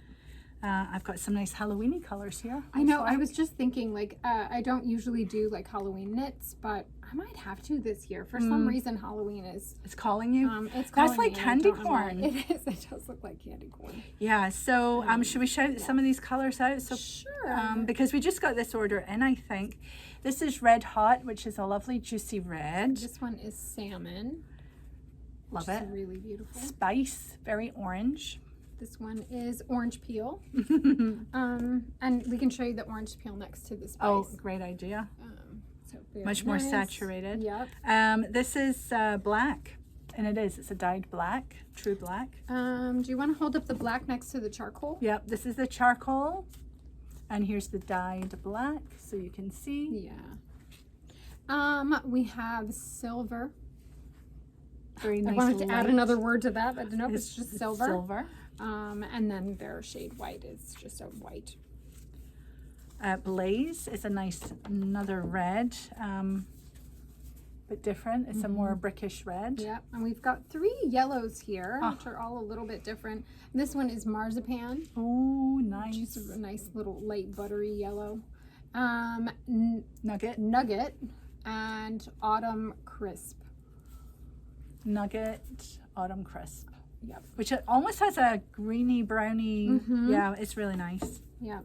I've got some nice Halloween-y colors here. I know. I was just thinking, like, I don't usually do like Halloween knits, but I might have to this year. For some reason, Halloween is. It's calling you. It's That's calling like me, and I candy don't know why. corn. It is. It does look like candy corn. Yeah. So should we shout some of these colors out? So Sure. because we just got this order in, I think. This is Red Hot, which is a lovely juicy red. This one is salmon. Love which it. is really beautiful. Spice, very orange. This one is orange peel. And we can show you the orange peel next to the spice. Oh, great idea. So very Much more nice. saturated. Yep. This is black, and it's a dyed black, true black. Do you want to hold up the black next to the charcoal? Yep, this is the charcoal, and here's the dyed black, so you can see. Yeah. We have silver. Very nice. I wanted to add light. another word to that, but nope, it's just silver. Silver. And then their shade white is just a white. Blaze is a nice, another red, but different. It's a more brickish red. Yeah, and we've got 3 yellows here, which are all a little bit different. This one is marzipan. Oh, nice. Just a nice little light buttery yellow. Nugget. Nugget. and Autumn Crisp. Nugget Autumn Crisp. Yep. Which it almost has a greeny browny. Yeah, it's really nice. Yep.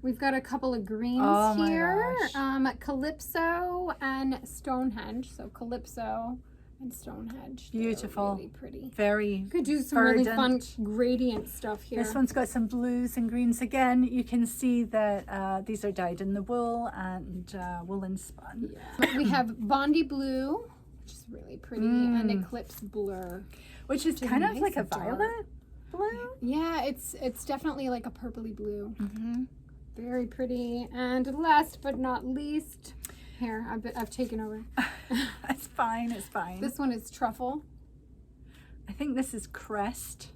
We've got a couple of greens Oh my here. gosh. Calypso and Stonehenge. So Calypso and Stonehenge. They're Beautiful. really pretty. Very Could do some really fun verdant. gradient stuff here. This one's got some blues and greens again. You can see that these are dyed in the wool and woolen spun. Yeah. We have Bondi Blue, which is really pretty, and Eclipse Blur. Which is kind of like a violet blue. Yeah, it's definitely like a purpley blue. Very pretty. And last but not least, here, I've taken over. It's fine, it's fine. This one is Truffle. I think this is Crest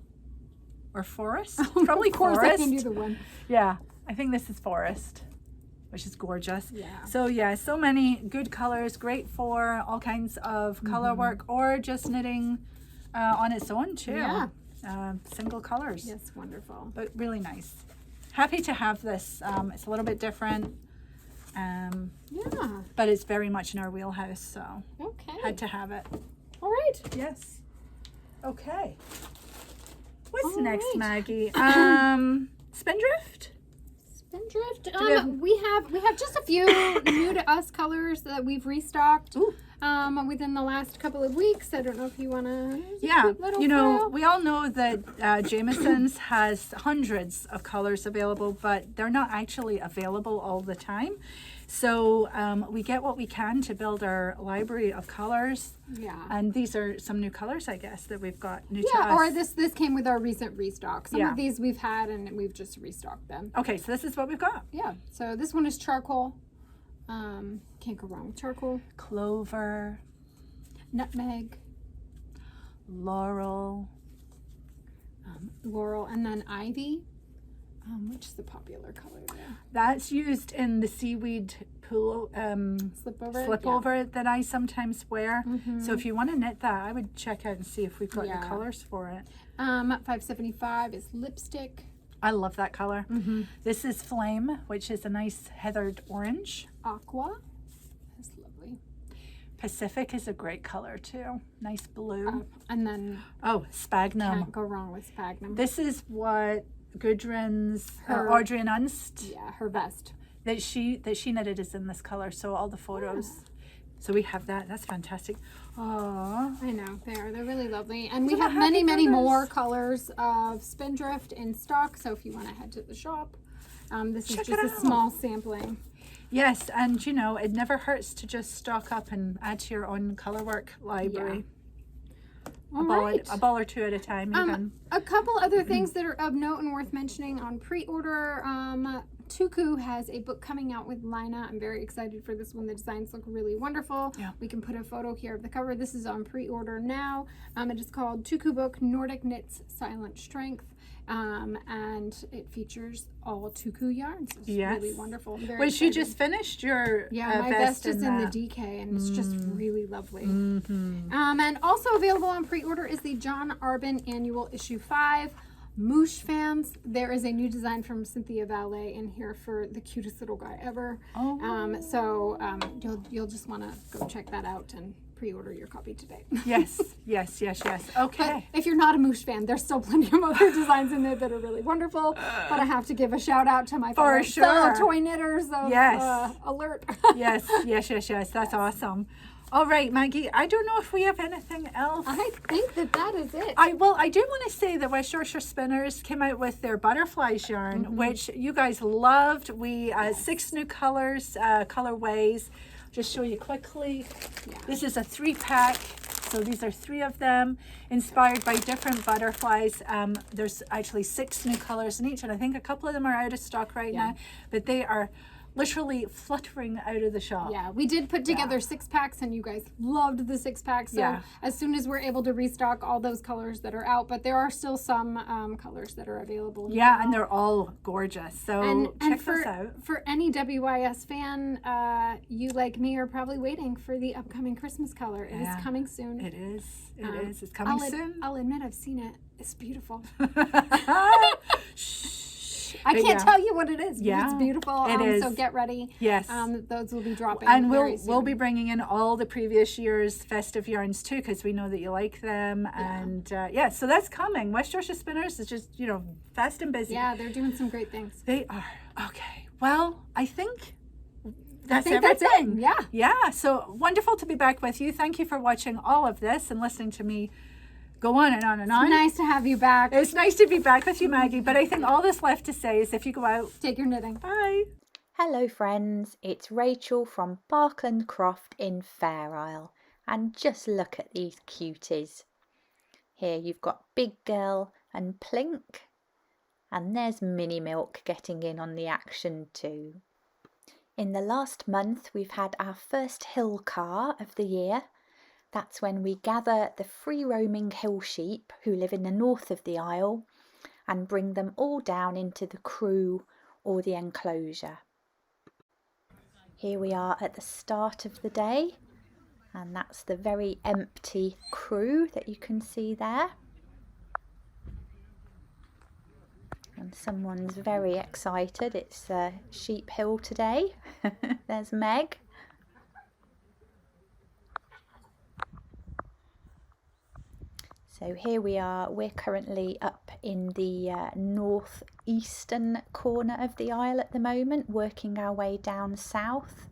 or Forest. Oh, Probably of course Forest. I can do the one. Yeah, I think this is Forest, which is gorgeous. Yeah. So yeah, so many good colors, great for all kinds of color work or just knitting on its own too. Yeah. Single colors. Yes, wonderful. But really nice. Happy to have this. It's a little bit different, Yeah. but it's very much in our wheelhouse, so Okay. had to have it. All right. Yes. Okay. What's All next, right. Maggie? Spindrift? Spindrift. we have- We have just a few new to us colors that we've restocked. Ooh. Within the last couple of weeks. I don't know if you want to. Yeah, you know, we all know that Jameson's has hundreds of colors available, but they're not actually available all the time. So we get what we can to build our library of colors. Yeah. And these are some new colors, I guess, that we've got new to Yeah, us. or this came with our recent restock. Some Yeah. of these we've had and we've just restocked them. Okay, so this is what we've got. Yeah. So this one is charcoal. Can't go wrong with charcoal. Clover, Nutmeg, laurel. laurel, and then ivy, which is the popular color there. That's used in the seaweed pool Slipover. that I sometimes wear. So if you want to knit that, I would check out and see if we've got the Yeah. colors for it. $5.75 is lipstick. I love that color. This is Flame, which is a nice heathered orange. Aqua. That's lovely. Pacific is a great color too. Nice blue. And then Oh, Sphagnum. can't go wrong with sphagnum. This is what Gudrun's Her- Audrey and Unst Yeah, her best. that she knitted is in this color. So all the photos. So we have that. That's fantastic. Oh, I know, they're really lovely. And we Look at have how many, happy many colors. more colors of Spindrift in stock. So if you want to head to the shop, this is Check just it a out. small sampling. yes, and you know it never hurts to just stock up and add to your own color work library. All right. A ball or two at a time, even. A couple other things that are of note and worth mentioning on pre-order. Tuku has a book coming out with Lina. I'm very excited for this one. The designs look really wonderful. Yeah. We can put a photo here of the cover. This is on pre-order now. It is called Tuku Book Nordic Knits Silent Strength. And it features all Tuku yarns. It's Yes. really wonderful. I'm very Which you excited. just finished your Yeah, my vest vest is in the that. DK and it's just really lovely. Mm-hmm. And also available on pre-order is the John Arbin Annual Issue 5. Moosh fans, there is a new design from Cynthia Valet in here for the cutest little guy ever. Oh. So you'll just want to go check that out and pre-order your copy today. Yes. But Okay. if you're not a Moosh fan, there's still plenty of other designs in there that are really wonderful. But I have to give a shout out to my fellow sure. toy knitters of Yes. Alert. yes. That's awesome. All right, Maggie, I don't know if we have anything else. I think that is it. I do want to say that West Yorkshire Spinners came out with their butterflies yarn, which you guys loved. We 6 new colors, colorways. Just show you quickly. Yeah. This is a 3-pack. So these are 3 of them, inspired by different butterflies. There's actually 6 new colors in each, and I think a couple of them are out of stock right now, but they are literally fluttering out of the shop. Yeah, we did put together 6-packs and you guys loved the 6-packs. So Yeah. as soon as we're able to restock all those colors that are out, but there are still some colors that are available. Yeah, now. and they're all gorgeous. So and check for, those out. for any WYS fan, you like me are probably waiting for the upcoming Christmas color. It is coming soon. It is. It's coming soon. I'll admit I've seen it. It's beautiful. Shh. I I can't tell you what it is, but Yeah, it's beautiful. it is. So get ready. Yes. Those will be dropping And very soon. we'll be bringing in all the previous year's festive yarns too, because we know that you like them. And so that's coming. West Yorkshire Spinners is just, fast and busy. Yeah, they're doing some great things. They are. Okay. Well, I think that's think everything. that's it. Yeah. Yeah. So wonderful to be back with you. Thank you for watching all of this and listening to me go on and on and on. Nice to have you back. It's nice to be back with you, Maggie. But I think all that's left to say is if you go out, Take your knitting. bye. Hello friends, it's Rachel from Barkland Croft in Fair Isle, and just look at these cuties. Here you've got Big Girl and Plink, and there's Mini Milk getting in on the action too. In the last month we've had our first hill car of the year. That's when we gather the free roaming hill sheep who live in the north of the Isle and bring them all down into the crew or the enclosure. Here we are at the start of the day, and that's the very empty crew that you can see there. And someone's very excited. It's Sheep Hill today. There's Meg. So here we are, we're currently up in the northeastern corner of the Isle at the moment, working our way down south.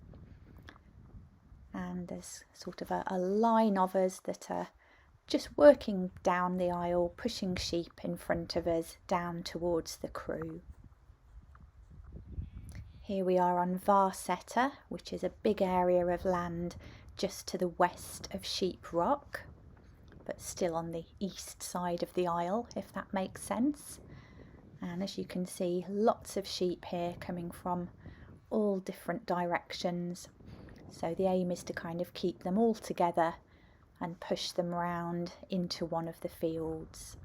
And there's sort of a line of us that are just working down the Isle, pushing sheep in front of us down towards the crew. Here we are on Varsetta, which is a big area of land just to the west of Sheep Rock, but still on the east side of the Isle, if that makes sense. And as you can see, lots of sheep here coming from all different directions. So the aim is to kind of keep them all together and push them round into one of the fields.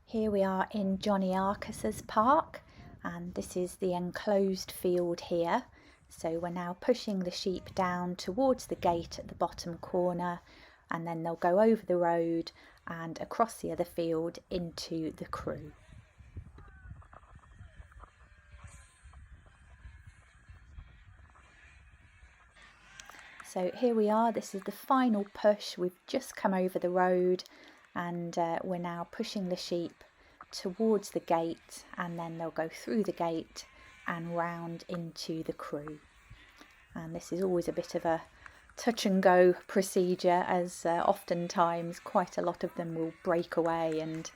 Here we are in Johnny Arcus's park, and this is the enclosed field here. So we're now pushing the sheep down towards the gate at the bottom corner, and then they'll go over the road and across the other field into the crew. So here we are, this is the final push. We've just come over the road, and we're now pushing the sheep towards the gate, and then they'll go through the gate and round into the crew. And this is always a bit of a touch and go procedure, as oftentimes quite a lot of them will break away, and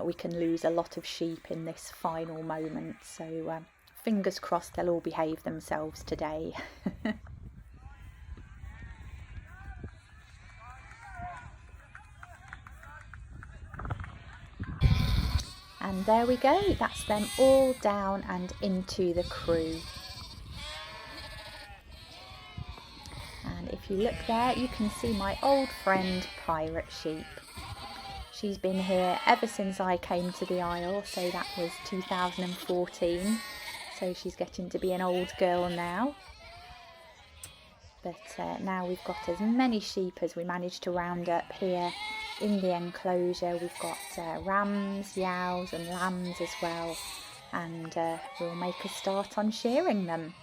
we can lose a lot of sheep in this final moment. So fingers crossed they'll all behave themselves today. And there we go, that's them all down and into the crew. And if you look there, you can see my old friend Pirate Sheep. She's been here ever since I came to the Isle, so that was 2014. So she's getting to be an old girl now. But now we've got as many sheep as we managed to round up here in the enclosure. We've got rams, yows and lambs as well, and we'll make a start on shearing them.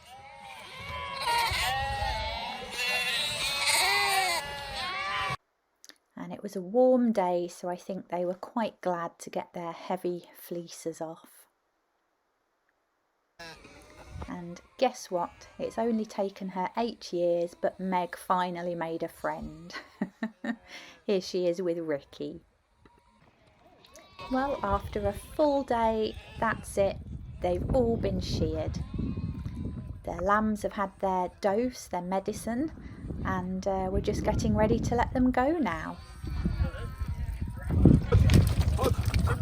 And it was a warm day, so I think they were quite glad to get their heavy fleeces off. And guess what? It's only taken her 8 years, but Meg finally made a friend. Here she is with Ricky. Well, after a full day, that's it. They've all been sheared. The lambs have had their dose, their medicine, and we're just getting ready to let them go now.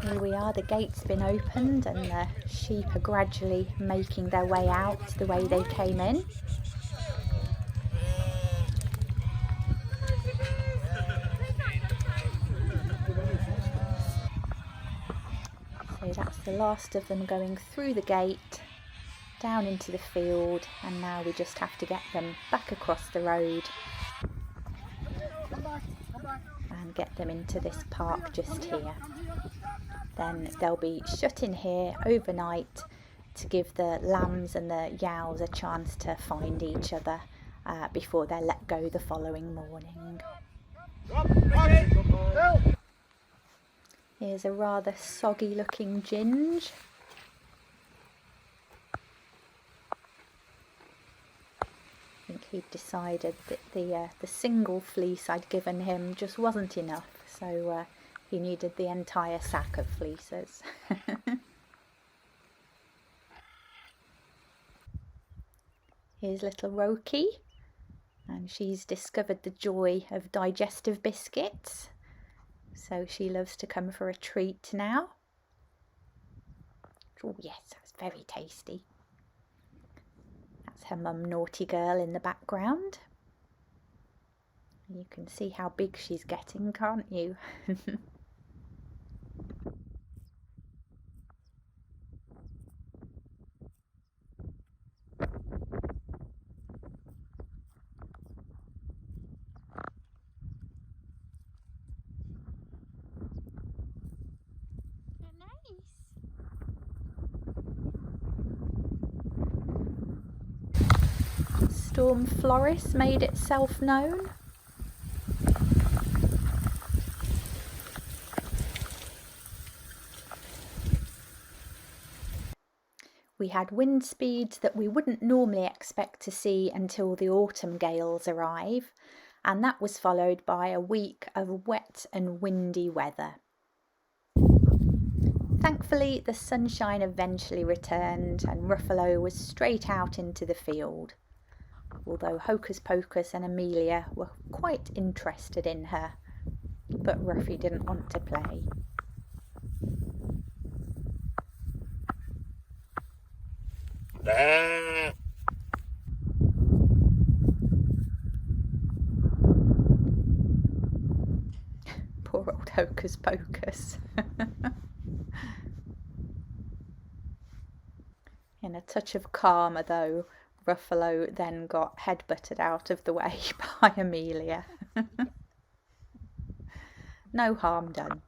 Here we are, the gate's been opened and the sheep are gradually making their way out the way they came in. So that's the last of them going through the gate, down into the field, and now we just have to get them back across the road and get them into this park just here. Then they'll be shut in here overnight to give the lambs and the yows a chance to find each other before they're let go the following morning. Here's a rather soggy looking ginge. I think he'd decided that the single fleece I'd given him just wasn't enough, so he needed the entire sack of fleeces. Here's little Roki, and she's discovered the joy of digestive biscuits, so she loves to come for a treat now. Oh yes, that's very tasty. That's her mum Naughty Girl in the background. You can see how big she's getting, can't you? Storm Floris made itself known. We had wind speeds that we wouldn't normally expect to see until the autumn gales arrive, and that was followed by a week of wet and windy weather. Thankfully, the sunshine eventually returned and Ruffalo was straight out into the field, although Hocus Pocus and Amelia were quite interested in her, but Ruffy didn't want to play. Poor old Hocus Pocus. In a touch of karma though, Ruffalo then got headbutted out of the way by Amelia. No harm done.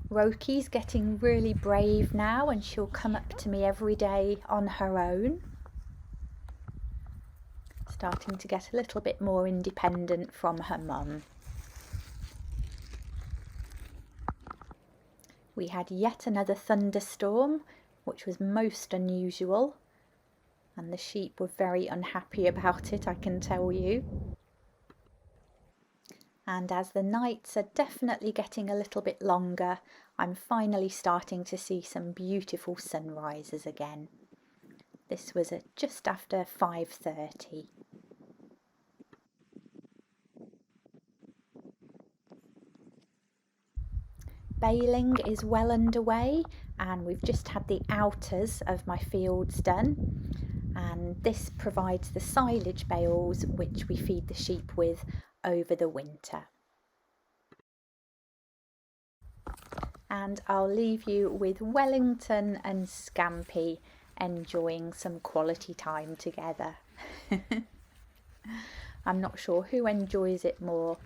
Roki's getting really brave now and she'll come up to me every day on her own. Starting to get a little bit more independent from her mum. We had yet another thunderstorm, which was most unusual, and the sheep were very unhappy about it, I can tell you. And as the nights are definitely getting a little bit longer, I'm finally starting to see some beautiful sunrises again. This was at just after 5:30. Baling is well underway, and we've just had the outers of my fields done, and this provides the silage bales which we feed the sheep with over the winter. And I'll leave you with Wellington and Scampy enjoying some quality time together. I'm not sure who enjoys it more,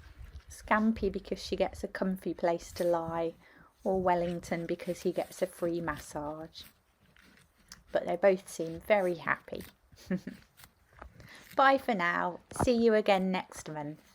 Scampy because she gets a comfy place to lie, or Wellington because he gets a free massage. But they both seem very happy. Bye for now. See you again next month.